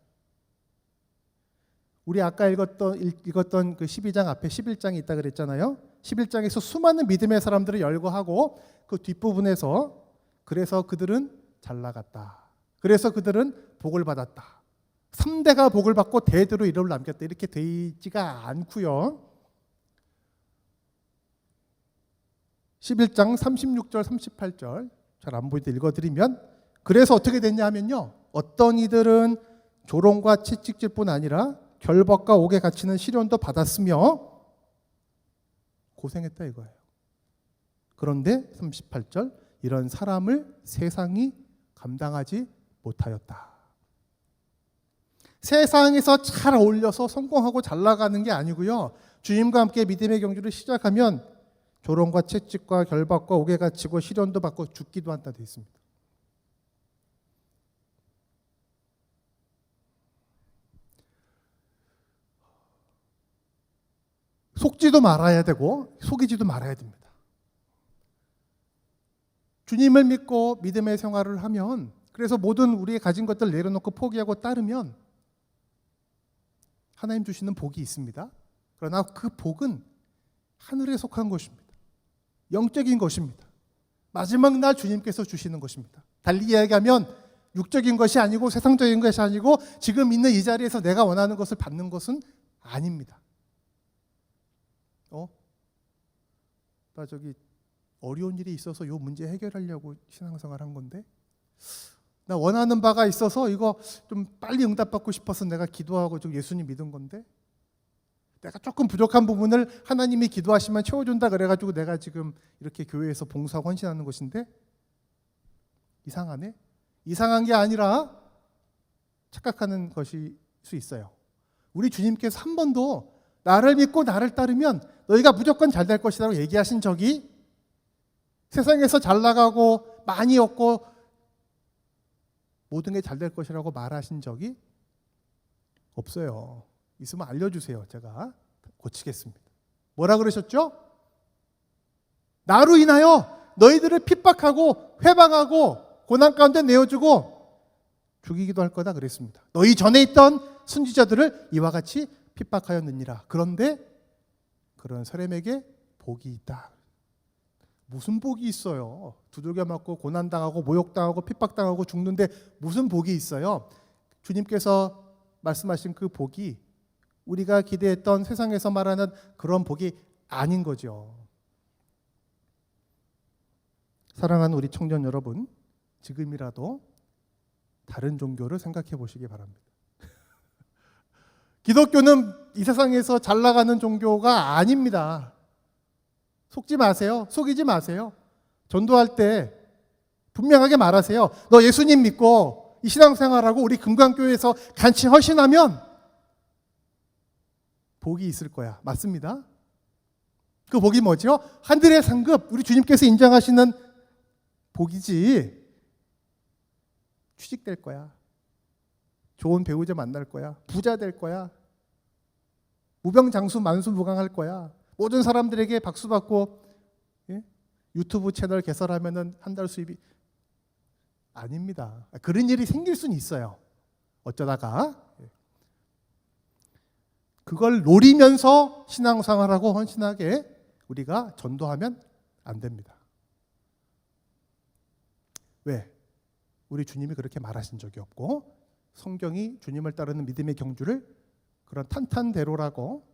S4: 우리 아까 읽었던 그 12장 앞에 11장이 있다 그랬잖아요. 11장에서 수많은 믿음의 사람들을 열거하고 그 뒷부분에서 그래서 그들은 잘 나갔다. 그래서 그들은 복을 받았다. 3대가 복을 받고 대대로 이름을 남겼다. 이렇게 되어 있지가 않고요. 11장 36절 38절 잘 안 보이는데 읽어드리면, 그래서 어떻게 됐냐 하면요, 어떤 이들은 조롱과 채찍질뿐 아니라 결박과 옥에 갇히는 시련도 받았으며 고생했다 이거예요. 그런데 38절, 이런 사람을 세상이 감당하지 못하였다. 세상에서 잘 어울려서 성공하고 잘 나가는 게 아니고요, 주님과 함께 믿음의 경주를 시작하면 조롱과 채찍과 결박과 옥에 갇히고 시련도 받고 죽기도 한다 되어 있습니다. 속지도 말아야 되고 속이지도 말아야 됩니다. 주님을 믿고 믿음의 생활을 하면, 그래서 모든 우리의 가진 것들 내려놓고 포기하고 따르면 하나님 주시는 복이 있습니다. 그러나 그 복은 하늘에 속한 것입니다. 영적인 것입니다. 마지막 날 주님께서 주시는 것입니다. 달리 이야기하면 육적인 것이 아니고 세상적인 것이 아니고 지금 있는 이 자리에서 내가 원하는 것을 받는 것은 아닙니다. 나 저기 어려운 일이 있어서 이 문제 해결하려고 신앙생활 한 건데, 나 원하는 바가 있어서 이거 좀 빨리 응답받고 싶어서 내가 기도하고 좀 예수님 믿은 건데, 내가 조금 부족한 부분을 하나님이 기도하시면 채워준다 그래가지고 내가 지금 이렇게 교회에서 봉사하고 헌신하는 것인데 이상하네? 이상한 게 아니라 착각하는 것일 수 있어요. 우리 주님께서 한 번도 나를 믿고 나를 따르면 너희가 무조건 잘 될 것이라고 얘기하신 적이, 세상에서 잘 나가고 많이 얻고 모든 게 잘 될 것이라고 말하신 적이 없어요. 있으면 알려주세요. 제가 고치겠습니다. 뭐라 그러셨죠? 나로 인하여 너희들을 핍박하고 회방하고 고난 가운데 내어주고 죽이기도 할 거다 그랬습니다. 너희 전에 있던 순지자들을 이와 같이 핍박하였느니라. 그런데 그런 사람에게 복이 있다. 무슨 복이 있어요? 두들겨 맞고 고난당하고 모욕당하고 핍박당하고 죽는데 무슨 복이 있어요? 주님께서 말씀하신 그 복이 우리가 기대했던 세상에서 말하는 그런 복이 아닌 거죠. 사랑하는 우리 청년 여러분, 지금이라도 다른 종교를 생각해 보시기 바랍니다. 기독교는 이 세상에서 잘 나가는 종교가 아닙니다. 속지 마세요. 속이지 마세요. 전도할 때 분명하게 말하세요. 너 예수님 믿고 이 신앙생활하고 우리 금강교회에서 같이 헌신하면 복이 있을 거야. 맞습니다. 그 복이 뭐죠? 하늘의 상급, 우리 주님께서 인정하시는 복이지. 취직될 거야. 좋은 배우자 만날 거야. 부자 될 거야. 무병장수 만수무강할 거야. 모든 사람들에게 박수 받고 유튜브 채널 개설하면은 한 달 수입이 아닙니다. 그런 일이 생길 수는 있어요. 어쩌다가 그걸 노리면서 신앙생활하고 헌신하게 우리가 전도하면 안 됩니다. 왜? 우리 주님이 그렇게 말하신 적이 없고 성경이 주님을 따르는 믿음의 경주를 그런 탄탄대로라고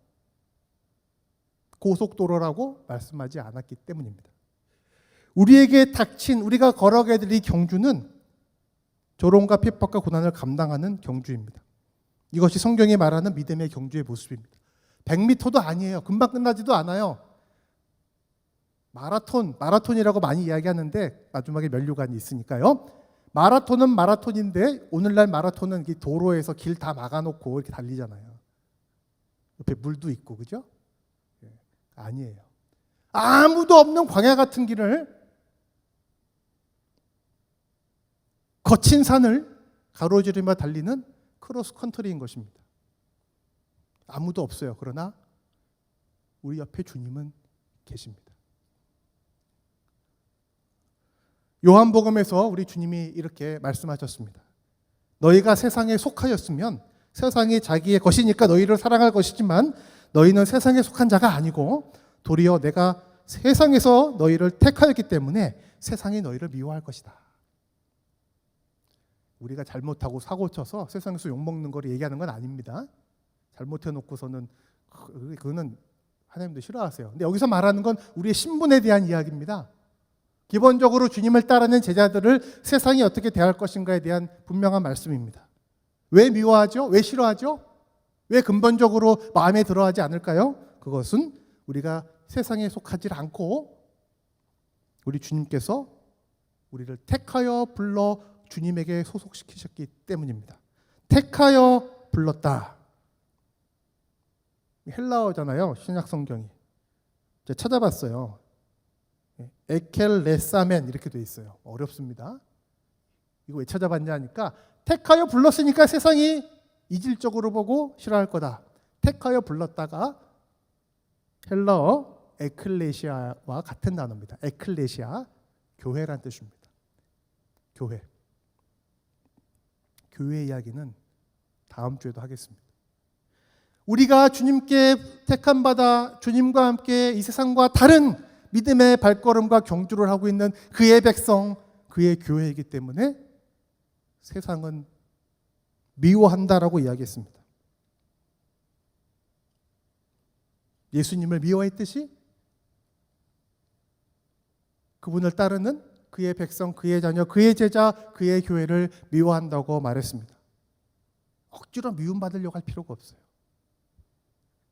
S4: 고속도로라고 말씀하지 않았기 때문입니다. 우리에게 닥친 우리가 걸어가야 될 이 경주는 조롱과 핍박과 고난을 감당하는 경주입니다. 이것이 성경이 말하는 믿음의 경주의 모습입니다. 100m도 아니에요. 금방 끝나지도 않아요. 마라톤이라고 많이 이야기하는데 마지막에 면류관이 있으니까요. 마라톤은 마라톤인데 오늘날 마라톤은 도로에서 길 다 막아놓고 이렇게 달리잖아요. 옆에 물도 있고, 그죠? 아니에요. 아무도 없는 광야 같은 길을 거친 산을 가로지르며 달리는 크로스 컨트리인 것입니다. 아무도 없어요. 그러나 우리 옆에 주님은 계십니다. 요한복음에서 우리 주님이 이렇게 말씀하셨습니다. 너희가 세상에 속하였으면 세상이 자기의 것이니까 너희를 사랑할 것이지만 너희는 세상에 속한 자가 아니고 도리어 내가 세상에서 너희를 택하였기 때문에 세상이 너희를 미워할 것이다. 우리가 잘못하고 사고쳐서 세상에서 욕먹는 걸 얘기하는 건 아닙니다. 잘못해놓고서는 그거는 하나님도 싫어하세요. 근데 여기서 말하는 건 우리의 신분에 대한 이야기입니다. 기본적으로 주님을 따르는 제자들을 세상이 어떻게 대할 것인가에 대한 분명한 말씀입니다. 왜 미워하죠? 왜 싫어하죠? 왜 근본적으로 마음에 들어하지 않을까요? 그것은 우리가 세상에 속하지 않고 우리 주님께서 우리를 택하여 불러 주님에게 소속시키셨기 때문입니다. 택하여 불렀다. 헬라어잖아요. 신약 성경이. 제가 찾아봤어요. 에켈레사멘 이렇게 돼 있어요. 어렵습니다. 이거 왜 찾아봤냐 하니까 택하여 불렀으니까 세상이 이질적으로 보고 싫어할 거다. 택하여 불렀다가 헬라어 에클레시아와 같은 단어입니다. 에클레시아, 교회란 뜻입니다. 교회. 교회 이야기는 다음 주에도 하겠습니다. 우리가 주님께 택함 받아 주님과 함께 이 세상과 다른 믿음의 발걸음과 경주를 하고 있는 그의 백성, 그의 교회이기 때문에 세상은 미워한다라고 이야기했습니다. 예수님을 미워했듯이 그분을 따르는 그의 백성, 그의 자녀, 그의 제자, 그의 교회를 미워한다고 말했습니다. 억지로 미움받으려고 할 필요가 없어요.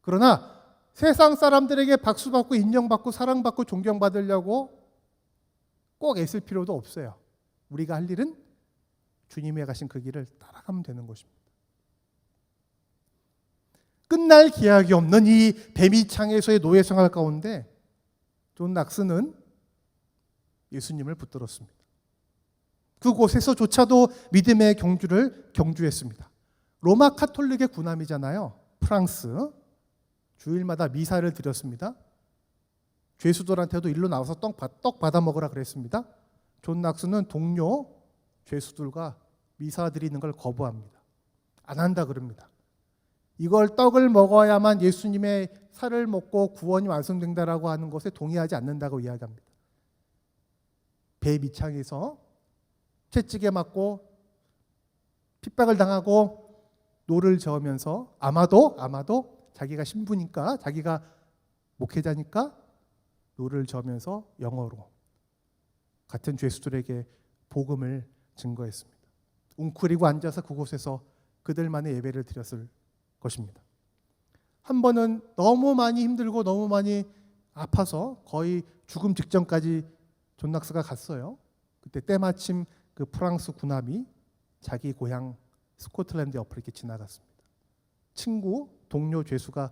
S4: 그러나 세상 사람들에게 박수받고 인정받고 사랑받고 존경받으려고 꼭 애쓸 필요도 없어요. 우리가 할 일은 주님이 가신 그 길을 따라가면 되는 것입니다. 끝날 기약이 없는 이 뱀이창에서의 노예 생활 가운데 존 낙스는 예수님을 붙들었습니다. 그곳에서조차도 믿음의 경주를 경주했습니다. 로마 카톨릭의 군함이잖아요. 프랑스. 주일마다 미사를 드렸습니다. 죄수들한테도 일로 나와서 떡 받아 먹으라 그랬습니다. 존 낙스는 동료 죄수들과 미사 드리는 걸 거부합니다. 안 한다 그럽니다. 이걸 떡을 먹어야만 예수님의 살을 먹고 구원이 완성된다라고 하는 것에 동의하지 않는다고 이야기합니다. 배 밑창에서 채찍에 맞고 핍박을 당하고 노를 저으면서 아마도 자기가 신부니까, 자기가 목회자니까 노를 저으면서 영어로 같은 죄수들에게 복음을 증거했습니다. 웅크리고 앉아서 그곳에서 그들만의 예배를 드렸을 것입니다. 한 번은 너무 많이 힘들고 너무 많이 아파서 거의 죽음 직전까지 존 낙스가 갔어요. 그때 때마침 그 프랑스 군함이 자기 고향 스코틀랜드 옆을 이렇게 지나갔습니다. 친구, 동료 죄수가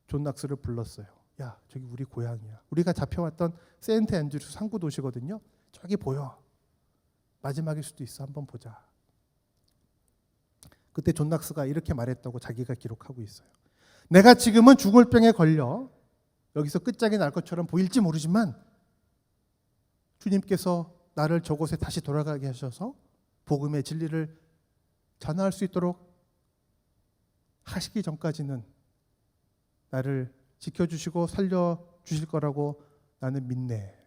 S4: 존 낙스를 불렀어요. 야, 저기 우리 고향이야. 우리가 잡혀왔던 세인트 앤드루스 상구 도시거든요. 저기 보여. 마지막일 수도 있어. 한번 보자. 그때 존 낙스가 이렇게 말했다고 자기가 기록하고 있어요. 내가 지금은 죽을 병에 걸려 여기서 끝장이 날 것처럼 보일지 모르지만 주님께서 나를 저곳에 다시 돌아가게 하셔서 복음의 진리를 전할 수 있도록 하시기 전까지는 나를 지켜주시고 살려주실 거라고 나는 믿네.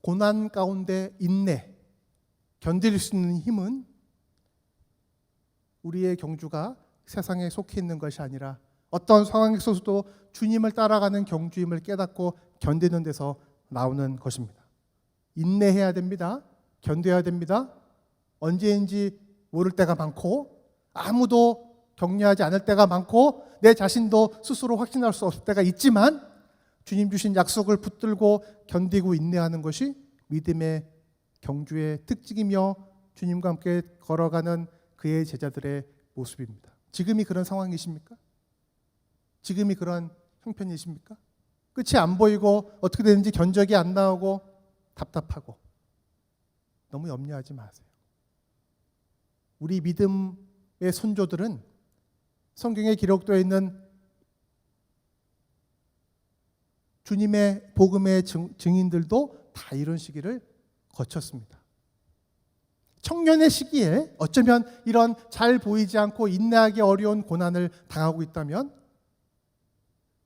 S4: 고난 가운데 인내, 견딜 수 있는 힘은 우리의 경주가 세상에 속해 있는 것이 아니라 어떤 상황에서도 주님을 따라가는 경주임을 깨닫고 견디는 데서 나오는 것입니다. 인내해야 됩니다. 견뎌야 됩니다. 언제인지 모를 때가 많고 아무도 격려하지 않을 때가 많고 내 자신도 스스로 확신할 수 없을 때가 있지만 주님 주신 약속을 붙들고 견디고 인내하는 것이 믿음의 경주의 특징이며 주님과 함께 걸어가는 그의 제자들의 모습입니다. 지금이 그런 상황이십니까? 지금이 그런 형편이십니까? 끝이 안 보이고 어떻게 되는지 견적이 안 나오고 답답하고 너무 염려하지 마세요. 우리 믿음의 선조들은 성경에 기록되어 있는 주님의 복음의 증인들도 다 이런 시기를 거쳤습니다. 청년의 시기에 어쩌면 이런 잘 보이지 않고 인내하기 어려운 고난을 당하고 있다면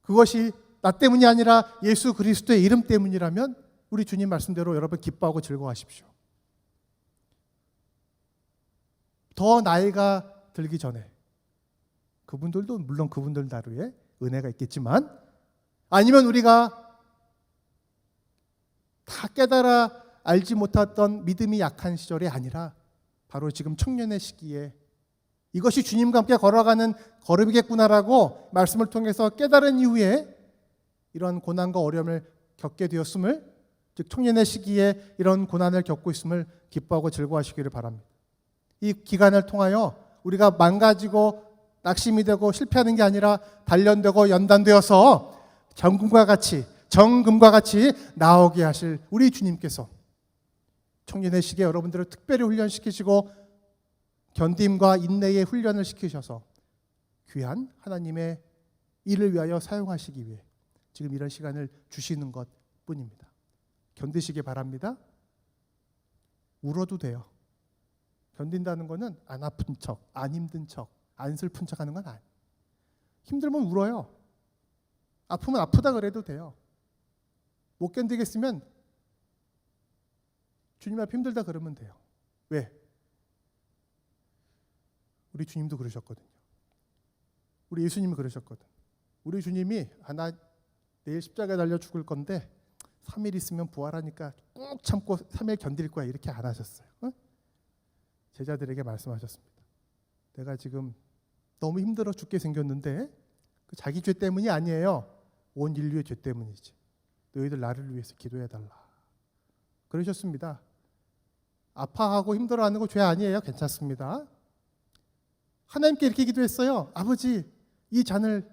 S4: 그것이 나 때문이 아니라 예수 그리스도의 이름 때문이라면 우리 주님 말씀대로 여러분 기뻐하고 즐거워하십시오. 더 나이가 들기 전에 그분들도 물론 그분들 나루에 은혜가 있겠지만 아니면 우리가 다 깨달아 알지 못했던 믿음이 약한 시절이 아니라 바로 지금 청년의 시기에 이것이 주님과 함께 걸어가는 걸음이겠구나라고 말씀을 통해서 깨달은 이후에 이런 고난과 어려움을 겪게 되었음을, 즉 청년의 시기에 이런 고난을 겪고 있음을 기뻐하고 즐거워하시기를 바랍니다. 이 기간을 통하여 우리가 망가지고 낙심이 되고 실패하는 게 아니라 단련되고 연단되어서 정금과 같이 나오게 하실 우리 주님께서 청년의 시기에 여러분들을 특별히 훈련시키시고 견딤과 인내의 훈련을 시키셔서 귀한 하나님의 일을 위하여 사용하시기 위해 지금 이런 시간을 주시는 것뿐입니다. 견디시기 바랍니다. 울어도 돼요. 견딘다는 것은 안 아픈 척, 안 힘든 척, 안 슬픈 척 하는 건 아니에요. 힘들면 울어요. 아프면 아프다 그래도 돼요. 못 견디겠으면 주님 앞에 힘들다 그러면 돼요. 왜? 우리 주님도 그러셨거든요. 우리 예수님이 그러셨거든. 우리 주님이 나 내일 십자가에 달려 죽을 건데 3일 있으면 부활하니까 꾹 참고 3일 견딜 거야 이렇게 안 하셨어요. 제자들에게 말씀하셨습니다. 내가 지금 너무 힘들어 죽게 생겼는데 그 자기 죄 때문이 아니에요. 온 인류의 죄 때문이지. 너희들 나를 위해서 기도해달라. 그러셨습니다. 아파하고 힘들어하는 거 죄 아니에요. 괜찮습니다. 하나님께 이렇게 기도했어요. 아버지, 이 잔을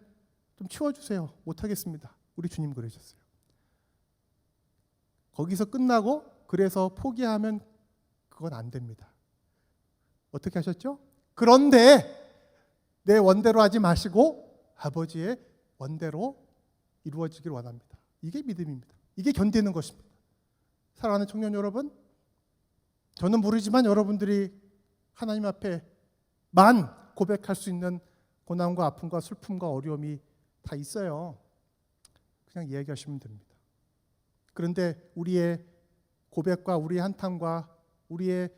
S4: 좀 치워주세요. 못하겠습니다. 우리 주님 그러셨어요. 거기서 끝나고 그래서 포기하면 그건 안 됩니다. 어떻게 하셨죠? 그런데 내 원대로 하지 마시고 아버지의 원대로 이루어지길 원합니다. 이게 믿음입니다. 이게 견디는 것입니다. 사랑하는 청년 여러분, 저는 모르지만 여러분들이 하나님 앞에 고백할 수 있는 고난과 아픔과 슬픔과 어려움이 다 있어요. 그냥 이야기하시면 됩니다. 그런데 우리의 고백과 우리의 한탄과 우리의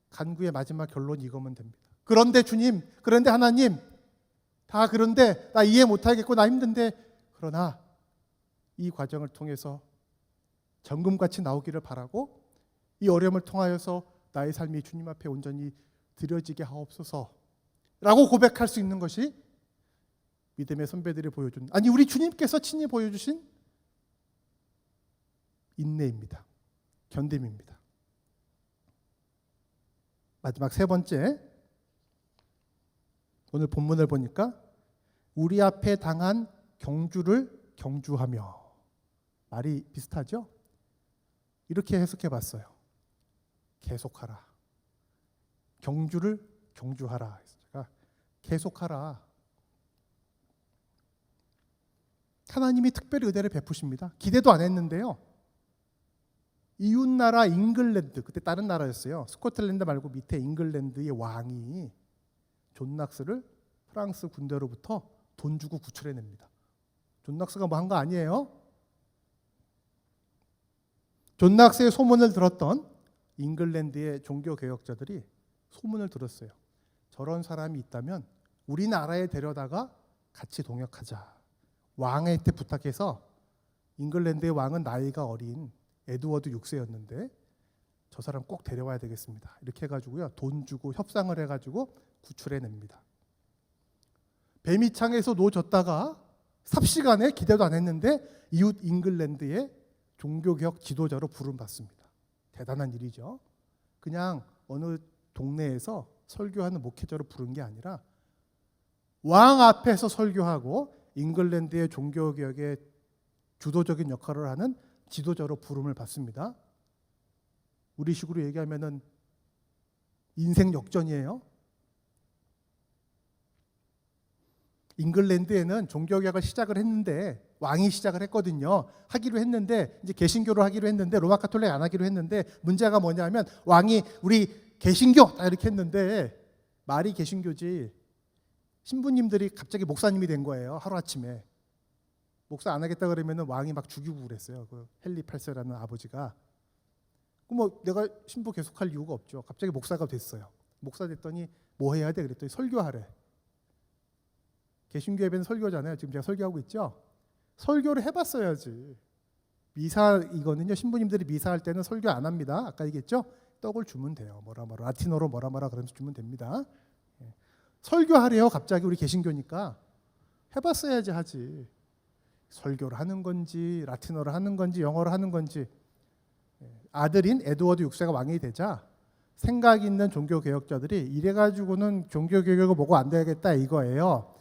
S4: 간구의 마지막 결론이 이거면 됩니다. 그런데 주님, 그런데 하나님, 다 그런데 나 이해 못하겠고 나 힘든데, 그러나 이 과정을 통해서 정금같이 나오기를 바라고 이 어려움을 통하여서 나의 삶이 주님 앞에 온전히 드려지게 하옵소서 라고 고백할 수 있는 것이 믿음의 선배들이 보여준, 아니 우리 주님께서 친히 보여주신 인내입니다. 견딤입니다. 마지막 세 번째, 오늘 본문을 보니까 우리 앞에 당한 경주를 경주하며, 말이 비슷하죠? 이렇게 해석해 봤어요. 계속하라. 경주를 경주하라. 제가 계속하라. 하나님이 특별히 은혜를 베푸십니다. 기대도 안 했는데요. 이웃나라 잉글랜드, 그때 다른 나라였어요. 스코틀랜드 말고 밑에 잉글랜드의 왕이 존 낙스를 프랑스 군대로부터 돈 주고 구출해냅니다. 존 낙스가 뭐 한 거 아니에요. 존 낙스의 소문을 들었던 잉글랜드의 종교개혁자들이 소문을 들었어요. 저런 사람이 있다면 우리나라에 데려다가 같이 동역하자. 왕한테 부탁해서, 잉글랜드의 왕은 나이가 어린 에드워드 6세였는데 저 사람 꼭 데려와야 되겠습니다. 이렇게 해가지고요, 돈 주고 협상을 해가지고 구출해냅니다. 뱀이창에서 놓쳤다가 삽시간에, 기대도 안 했는데 이웃 잉글랜드의 종교개혁 지도자로 부름받습니다. 대단한 일이죠. 그냥 어느 동네에서 설교하는 목회자로 부른 게 아니라 왕 앞에서 설교하고 잉글랜드의 종교개혁의 주도적인 역할을 하는 지도자로 부름을 받습니다. 우리식으로 얘기하면은 인생 역전이에요. 잉글랜드에는 종교개혁을 시작을 했는데, 왕이 시작을 했거든요. 하기로 했는데, 이제 개신교로 하기로 했는데, 로마 카톨릭 안 하기로 했는데, 문제가 뭐냐면 왕이 우리 개신교 딱 이렇게 했는데, 말이 개신교지 신부님들이 갑자기 목사님이 된 거예요. 하루아침에. 목사 안 하겠다 그러면 왕이 막 죽이고 그랬어요. 그 헨리 8세라는 아버지가. 그럼 뭐 내가 신부 계속할 이유가 없죠. 갑자기 목사가 됐어요. 목사 됐더니 뭐 해야 돼? 그랬더니 설교하래. 개신교 예배는 설교잖아요. 지금 제가 설교하고 있죠. 설교를 해봤어야지. 미사, 이거는요, 신부님들이 미사할 때는 설교 안 합니다. 아까 얘기했죠. 떡을 주면 돼요. 뭐라 라틴어로 뭐라 그러면서 주면 됩니다. 설교하래요. 갑자기 우리 개신교니까. 해봤어야지 하지. 설교를 하는 건지 라틴어를 하는 건지 영어를 하는 건지. 아들인 에드워드 6세가 왕이 되자 생각 있는 종교개혁자들이 이래가지고는 종교개혁을 보고 안 되겠다 이거예요.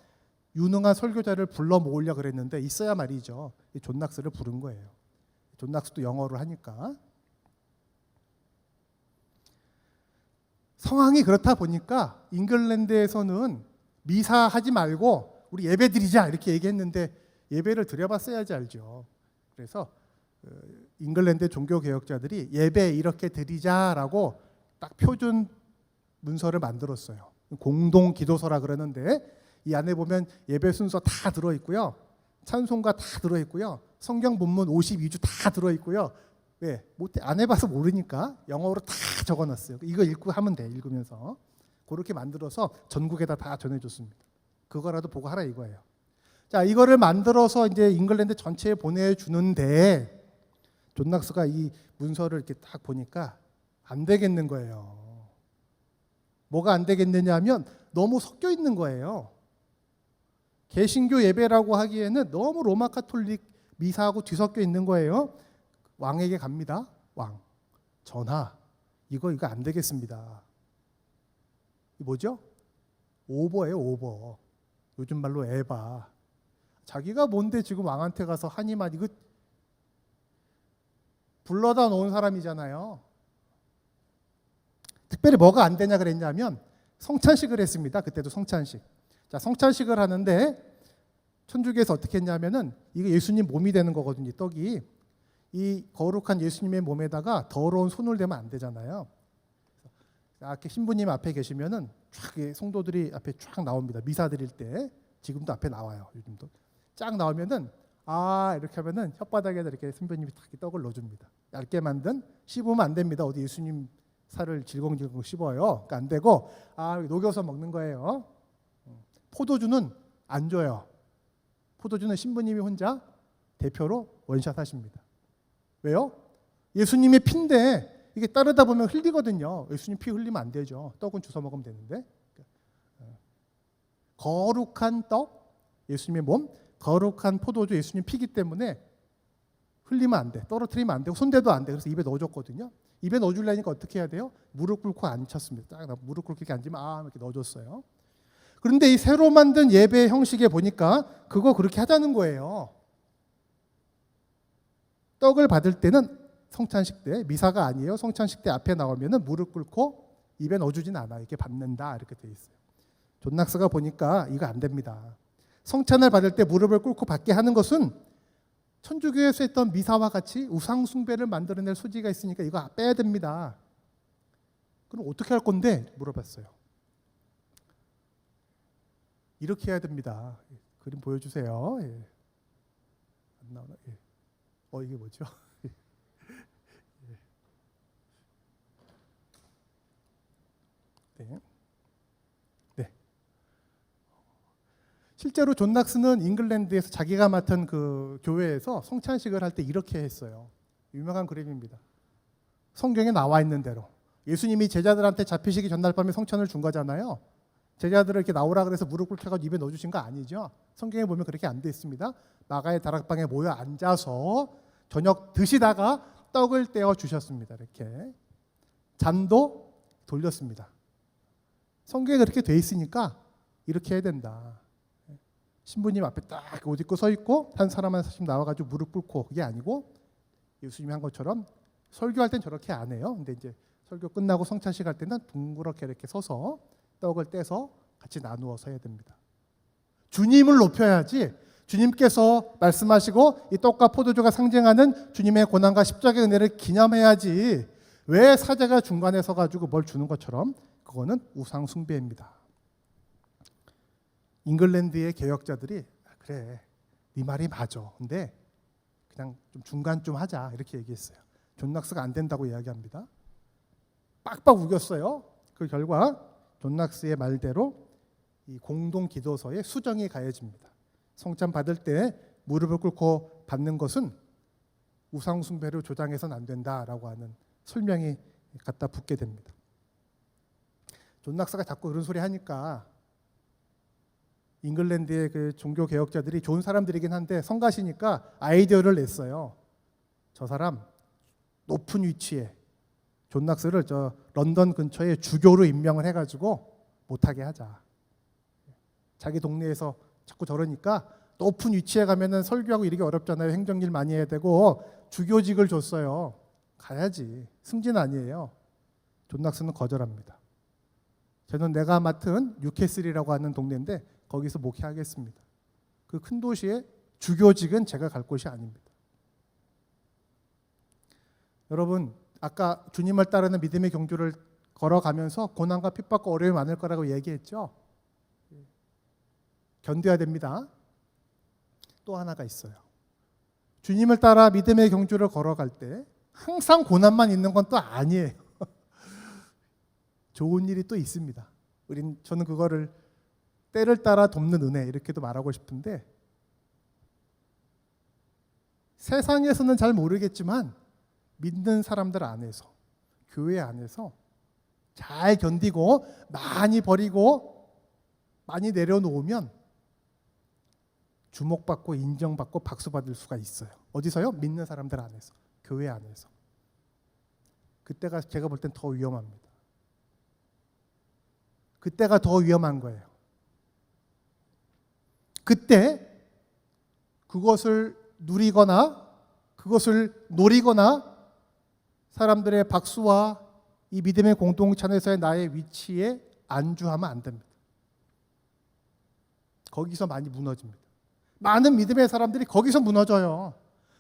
S4: 유능한 설교자를 불러 모으려 그랬는데 있어야 말이죠. 존 낙스를 부른 거예요. 존 낙스도 영어를 하니까. 상황이 그렇다 보니까 잉글랜드에서는 미사하지 말고 우리 예배 드리자 이렇게 얘기했는데 예배를 드려봤어야지 알죠. 그래서 잉글랜드 종교개혁자들이 예배 이렇게 드리자라고 딱 표준 문서를 만들었어요. 공동 기도서라 그러는데 이 안에 보면 예배 순서 다 들어있고요. 찬송가 다 들어있고요. 성경 본문 52주 다 들어있고요. 왜? 안 해봐서 모르니까 영어로 다 적어놨어요. 이거 읽고 하면 돼. 읽으면서. 그렇게 만들어서 전국에다 다 전해줬습니다. 그거라도 보고 하라 이거예요. 자, 이거를 만들어서 이제 잉글랜드 전체에 보내주는데 존 낙스가 이 문서를 이렇게 딱 보니까 안 되겠는 거예요. 뭐가 안 되겠느냐 하면 너무 섞여 있는 거예요. 개신교 예배라고 하기에는 너무 로마 카톨릭 미사하고 뒤섞여 있는 거예요. 왕에게 갑니다. 왕, 전하, 이거 안 되겠습니다. 이 뭐죠? 오버예요, 오버. 요즘 말로 에바. 자기가 뭔데 지금 왕한테 가서 하니만 이거 불러다 놓은 사람이잖아요. 특별히 뭐가 안 되냐 그랬냐면 성찬식을 했습니다. 그때도 성찬식. 자, 성찬식을 하는데 천주교에서 어떻게 했냐면은 이게 예수님 몸이 되는 거거든요. 떡이. 이 거룩한 예수님의 몸에다가 더러운 손을 대면 안 되잖아요. 이렇게 신부님 앞에 계시면은 쫙 성도들이 앞에 쫙 나옵니다. 미사 드릴 때 지금도 앞에 나와요. 요즘도 쫙 나오면은 이렇게 하면은 혓바닥에다 이렇게 신부님이 딱 떡을 넣어줍니다. 얇게 만든 씹으면 안 됩니다. 어디 예수님 살을 질겅질겅 씹어요. 그러니까 안 되고 녹여서 먹는 거예요. 포도주는 안 줘요. 포도주는 신부님이 혼자 대표로 원샷 하십니다. 왜요? 예수님의 피인데 이게 따르다 보면 흘리거든요. 예수님 피 흘리면 안 되죠. 떡은 주워 먹으면 되는데. 거룩한 떡, 예수님의 몸, 거룩한 포도주, 예수님 피기 때문에 흘리면 안 돼. 떨어뜨리면 안 되고 손대도 안 돼. 그래서 입에 넣어줬거든요. 입에 넣어주려니까 어떻게 해야 돼요? 무릎 꿇고 앉혔습니다. 딱 무릎 꿇고 이렇게 앉으면 이렇게 넣어줬어요. 그런데 이 새로 만든 예배 형식에 보니까 그거 그렇게 하자는 거예요. 떡을 받을 때는 성찬식 때, 미사가 아니에요. 성찬식 때 앞에 나오면은 무릎 꿇고 입에 넣어주진 않아요. 이렇게 받는다 이렇게 돼 있어요. 존낙스가 보니까 이거 안 됩니다. 성찬을 받을 때 무릎을 꿇고 받게 하는 것은 천주교에서 했던 미사와 같이 우상 숭배를 만들어낼 소지가 있으니까 이거 빼야 됩니다. 그럼 어떻게 할 건데? 물어봤어요. 이렇게 해야 됩니다. 그림 보여주세요. 예. 안 나오나? 예. 이게 뭐죠? 네. 네. 실제로 존 낙스는 잉글랜드에서 자기가 맡은 그 교회에서 성찬식을 할 때 이렇게 했어요. 유명한 그림입니다. 성경에 나와 있는 대로 예수님이 제자들한테 잡히시기 전날 밤에 성찬을 준 거잖아요. 제자들을 이렇게 나오라 그래서 무릎 꿇혀가지고 입에 넣어주신 거 아니죠. 성경에 보면 그렇게 안 돼 있습니다. 마가의 다락방에 모여 앉아서 저녁 드시다가 떡을 떼어 주셨습니다. 이렇게 잔도 돌렸습니다. 성경에 그렇게 돼 있으니까 이렇게 해야 된다. 신부님 앞에 딱 옷 입고 서 있고 한 사람 한 사람 나와가지고 무릎 꿇고 그게 아니고 예수님이 한 것처럼 설교할 땐 저렇게 안 해요. 근데 이제 설교 끝나고 성찬식 할 때는 둥그렇게 이렇게 서서 떡을 떼서 같이 나누어서 해야 됩니다. 주님을 높여야지. 주님께서 말씀하시고 이 떡과 포도주가 상징하는 주님의 고난과 십자가의 은혜를 기념해야지. 왜 사제가 중간에 서가지고 뭘 주는 것처럼? 그거는 우상 숭배입니다. 잉글랜드의 개혁자들이 그래, 네 말이 맞아. 근데 그냥 좀 중간 좀 하자 이렇게 얘기했어요. 존 낙스가 안 된다고 이야기합니다. 빡빡 우겼어요. 그 결과 존 낙스의 말대로 이 공동 기도서에 수정이 가해집니다. 성찬 받을 때 무릎을 꿇고 받는 것은 우상 숭배를 조장해서는 안 된다라고 하는 설명이 갖다 붙게 됩니다. 존 낙스가 자꾸 그런 소리 하니까 잉글랜드의 그 종교 개혁자들이 좋은 사람들이긴 한데 성가시니까 아이디어를 냈어요. 저 사람 높은 위치에 존 낙스를 저 런던 근처에 주교로 임명을 해가지고 못하게 하자. 자기 동네에서 자꾸 저러니까 높은 위치에 가면은 설교하고 이러기 어렵잖아요. 행정일 많이 해야 되고 주교직을 줬어요. 가야지. 승진 아니에요. 존 낙스는 거절합니다. 저는 내가 맡은 뉴캐슬이라고 하는 동네인데 거기서 목회하겠습니다. 그 큰 도시의 주교직은 제가 갈 곳이 아닙니다. 여러분, 아까 주님을 따르는 믿음의 경주를 걸어가면서 고난과 핍박과 어려움이 많을 거라고 얘기했죠. 견뎌야 됩니다. 또 하나가 있어요. 주님을 따라 믿음의 경주를 걸어갈 때 항상 고난만 있는 건 또 아니에요. 좋은 일이 또 있습니다. 저는 그거를 때를 따라 돕는 은혜 이렇게도 말하고 싶은데 세상에서는 잘 모르겠지만 믿는 사람들 안에서 교회 안에서 잘 견디고 많이 버리고 많이 내려놓으면 주목받고 인정받고 박수받을 수가 있어요. 어디서요? 믿는 사람들 안에서, 교회 안에서. 그때가 제가 볼 땐 더 위험합니다. 그때가 더 위험한 거예요. 그때 그것을 누리거나 그것을 노리거나 사람들의 박수와 이 믿음의 공동체에서의 나의 위치에 안주하면 안 됩니다. 거기서 많이 무너집니다. 많은 믿음의 사람들이 거기서 무너져요.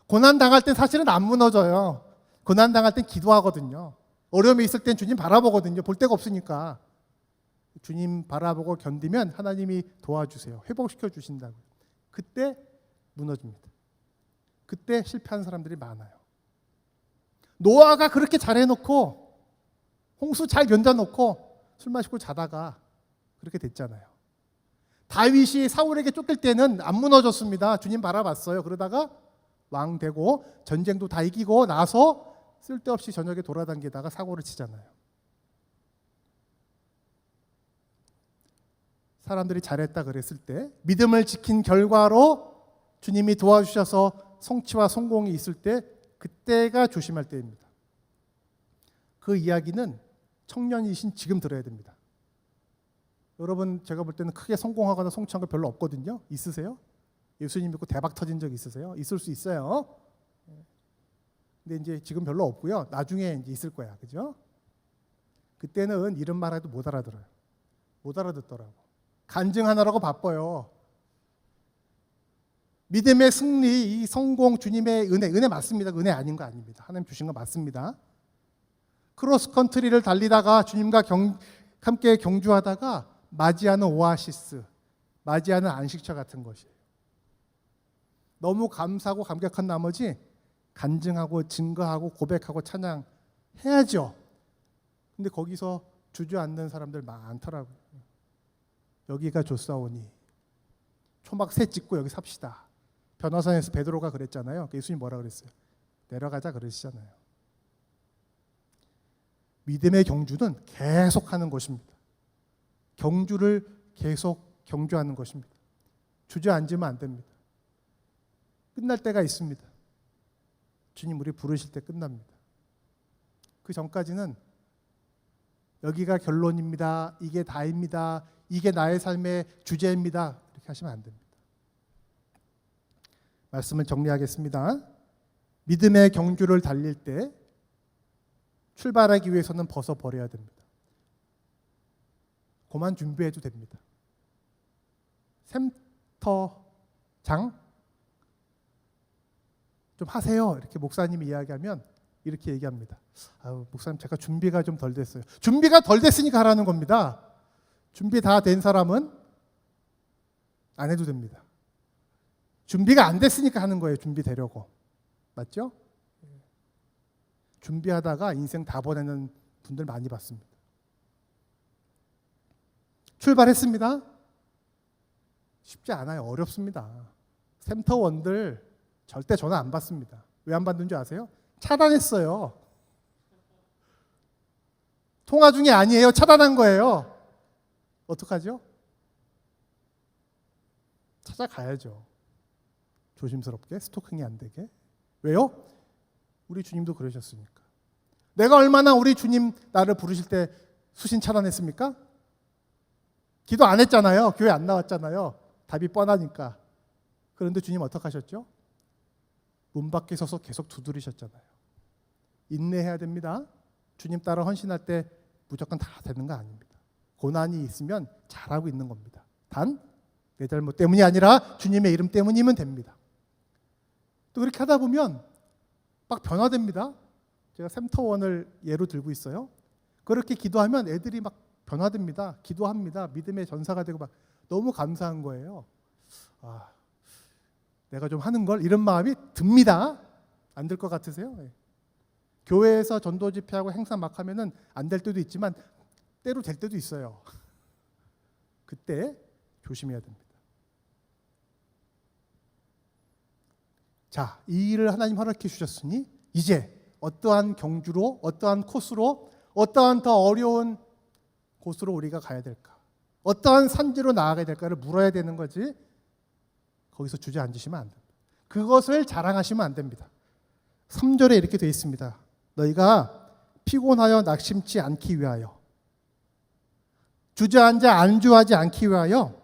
S4: 고난 당할 때 사실은 안 무너져요. 고난 당할 땐 기도하거든요. 어려움이 있을 땐 주님 바라보거든요. 볼 데가 없으니까. 주님 바라보고 견디면 하나님이 도와주세요. 회복시켜 주신다고. 그때 무너집니다. 그때 실패한 사람들이 많아요. 노아가 그렇게 잘해놓고 홍수 잘 견뎌놓고 술 마시고 자다가 그렇게 됐잖아요. 다윗이 사울에게 쫓길 때는 안 무너졌습니다. 주님 바라봤어요. 그러다가 왕 되고 전쟁도 다 이기고 나서 쓸데없이 저녁에 돌아다니다가 사고를 치잖아요. 사람들이 잘했다 그랬을 때 믿음을 지킨 결과로 주님이 도와주셔서 성취와 성공이 있을 때 그때가 조심할 때입니다. 그 이야기는 청년이신 지금 들어야 됩니다. 여러분 제가 볼 때는 크게 성공하거나 성취한 거 별로 없거든요. 있으세요? 예수님 믿고 대박 터진 적 있으세요? 있을 수 있어요. 근데 이제 지금 별로 없고요. 나중에 이제 있을 거야. 그죠? 그때는 이런 말 해도 못 알아들어요. 못 알아듣더라고. 간증하느라고 바빠요. 믿음의 승리, 이 성공, 주님의 은혜 맞습니다. 은혜 아닌 거 아닙니다. 하나님 주신 거 맞습니다. 크로스컨트리를 달리다가 주님과 함께 경주하다가 맞이하는 오아시스, 맞이하는 안식처 같은 것이에요. 너무 감사하고 감격한 나머지 간증하고 증거하고 고백하고 찬양해야죠. 근데 거기서 주저앉는 사람들 많더라고요. 여기가 좋사오니 초막 새 찍고 여기 삽시다. 변화산에서 베드로가 그랬잖아요. 예수님 뭐라 그랬어요? 내려가자 그러시잖아요. 믿음의 경주는 계속하는 것입니다. 경주를 계속 경주하는 것입니다. 주저앉으면 안 됩니다. 끝날 때가 있습니다. 주님 우리 부르실 때 끝납니다. 그 전까지는 여기가 결론입니다. 이게 다입니다. 이게 나의 삶의 주제입니다. 이렇게 하시면 안 됩니다. 말씀을 정리하겠습니다. 믿음의 경주를 달릴 때 출발하기 위해서는 벗어버려야 됩니다. 그만 준비해도 됩니다. 센터장 좀 하세요. 이렇게 목사님이 이야기하면 이렇게 얘기합니다. 목사님 제가 준비가 좀 덜 됐어요. 준비가 덜 됐으니까 하라는 겁니다. 준비 다 된 사람은 안 해도 됩니다. 준비가 안 됐으니까 하는 거예요. 준비되려고. 맞죠? 준비하다가 인생 다 보내는 분들 많이 봤습니다. 출발했습니다. 쉽지 않아요. 어렵습니다. 센터원들 절대 전화 안 받습니다. 왜 안 받는 줄 아세요? 차단했어요. 통화 중에 아니에요. 차단한 거예요. 어떡하죠? 찾아가야죠. 조심스럽게 스토킹이 안 되게. 왜요? 우리 주님도 그러셨으니까. 내가 얼마나 우리 주님 나를 부르실 때 수신 차단했습니까? 기도 안 했잖아요. 교회 안 나왔잖아요. 답이 뻔하니까. 그런데 주님 어떻게 하셨죠? 문 밖에 서서 계속 두드리셨잖아요. 인내해야 됩니다. 주님 따라 헌신할 때 무조건 다 되는 거 아닙니다. 고난이 있으면 잘하고 있는 겁니다. 단 내 잘못 때문이 아니라 주님의 이름 때문이면 됩니다. 또 그렇게 하다 보면 막 변화됩니다. 제가 센터원을 예로 들고 있어요. 그렇게 기도하면 애들이 막 변화됩니다. 기도합니다. 믿음의 전사가 되고 막 너무 감사한 거예요. 내가 좀 하는 걸 이런 마음이 듭니다. 안 들 것 같으세요? 네. 교회에서 전도 집회하고 행사 막 하면은 안 될 때도 있지만 때로 될 때도 있어요. 그때 조심해야 됩니다. 자, 이 일을 하나님 허락해 주셨으니 이제 어떠한 경주로, 어떠한 코스로, 어떠한 더 어려운 곳으로 우리가 가야 될까? 어떠한 산지로 나아가야 될까를 물어야 되는 거지. 거기서 주저앉으시면 안 됩니다. 그것을 자랑하시면 안 됩니다. 3절에 이렇게 되어 있습니다. 너희가 피곤하여 낙심치 않기 위하여, 주저앉아 안주하지 않기 위하여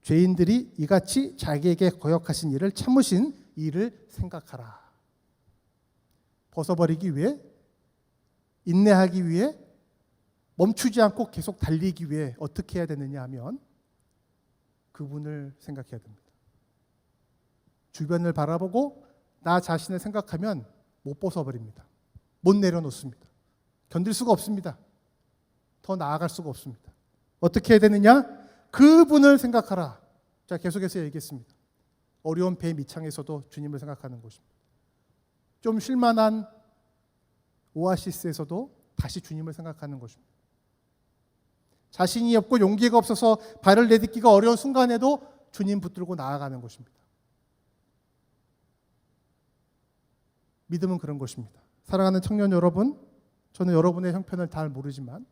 S4: 죄인들이 이같이 자기에게 거역하신 일을 참으신 일을 생각하라. 벗어버리기 위해, 인내하기 위해, 멈추지 않고 계속 달리기 위해 어떻게 해야 되느냐 하면 그분을 생각해야 됩니다. 주변을 바라보고 나 자신을 생각하면 못 벗어버립니다. 못 내려놓습니다. 견딜 수가 없습니다. 더 나아갈 수가 없습니다. 어떻게 해야 되느냐? 그분을 생각하라. 자, 계속해서 얘기했습니다. 어려운 배 밑창에서도 주님을 생각하는 것입니다. 좀 쉴만한 오아시스에서도 다시 주님을 생각하는 것입니다. 자신이 없고 용기가 없어서 발을 내딛기가 어려운 순간에도 주님 붙들고 나아가는 것입니다. 믿음은 그런 것입니다. 사랑하는 청년 여러분, 저는 여러분의 형편을 잘 모르지만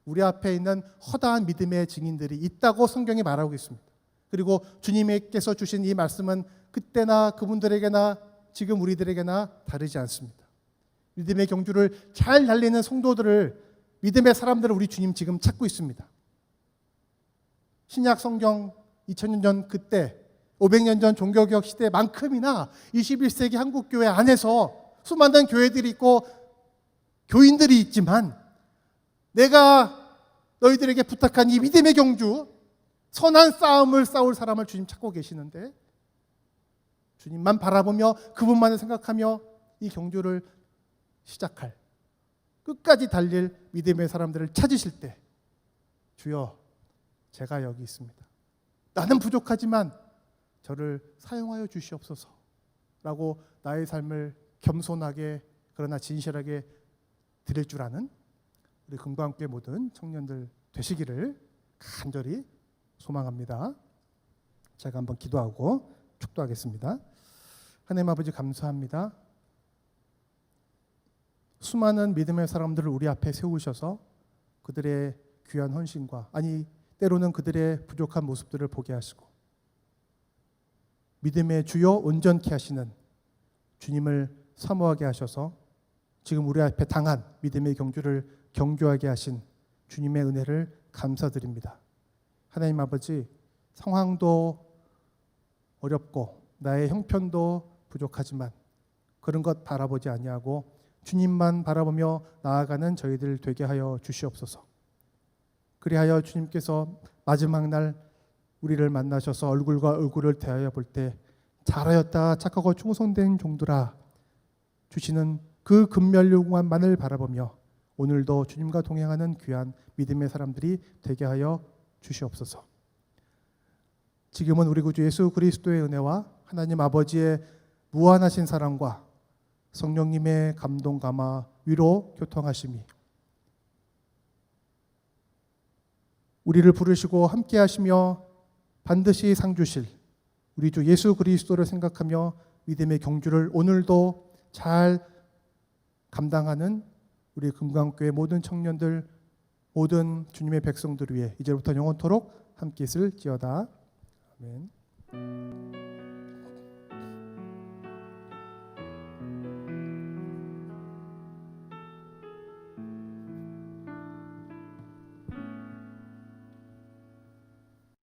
S4: 우리 앞에 있는 허다한 믿음의 증인들이 있다고 성경이 말하고 있습니다. 그리고 주님께서 주신 이 말씀은 그때나 그분들에게나 지금 우리들에게나 다르지 않습니다. 믿음의 경주를 잘 달리는 성도들을, 믿음의 사람들을 우리 주님 지금 찾고 있습니다. 신약 성경 2000년 전 그때 500년 전 종교개혁 시대만큼이나 21세기 한국교회 안에서 수많은 교회들이 있고 교인들이 있지만 내가 너희들에게 부탁한 이 믿음의 경주, 선한 싸움을 싸울 사람을 주님 찾고 계시는데 주님만 바라보며 그분만을 생각하며 이 경주를 시작할, 끝까지 달릴 믿음의 사람들을 찾으실 때 주여, 제가 여기 있습니다. 나는 부족하지만 저를 사용하여 주시옵소서 라고 나의 삶을 겸손하게 그러나 진실하게 드릴 줄 아는 우리 금강교회 모든 청년들 되시기를 간절히 소망합니다. 제가 한번 기도하고 축도하겠습니다. 하나님 아버지, 감사합니다. 수많은 믿음의 사람들을 우리 앞에 세우셔서 그들의 귀한 헌신과, 아니 때로는 그들의 부족한 모습들을 보게 하시고 믿음의 주요 온전케 하시는 주님을 사모하게 하셔서 지금 우리 앞에 당한 믿음의 경주를 경주하게 하신 주님의 은혜를 감사드립니다. 하나님 아버지, 상황도 어렵고 나의 형편도 부족하지만 그런 것 바라보지 아니하고 주님만 바라보며 나아가는 저희들 되게 하여 주시옵소서. 그리하여 주님께서 마지막 날 우리를 만나셔서 얼굴과 얼굴을 대하여 볼 때 잘하였다 착하고 충성된 종들아 주시는 그 금멸용만을 바라보며 오늘도 주님과 동행하는 귀한 믿음의 사람들이 되게 하여 주시옵소서. 지금은 우리 구주 예수 그리스도의 은혜와 하나님 아버지의 무한하신 사랑과 성령님의 감동 감화 위로 교통하심이 우리를 부르시고 함께 하시며 반드시 상 주실 우리 주 예수 그리스도를 생각하며 믿음의 경주를 오늘도 잘 감당하는 우리 금강교회 모든 청년들, 모든 주님의 백성들 위해 이제부터 영원토록 함께 있을지어다. 아멘.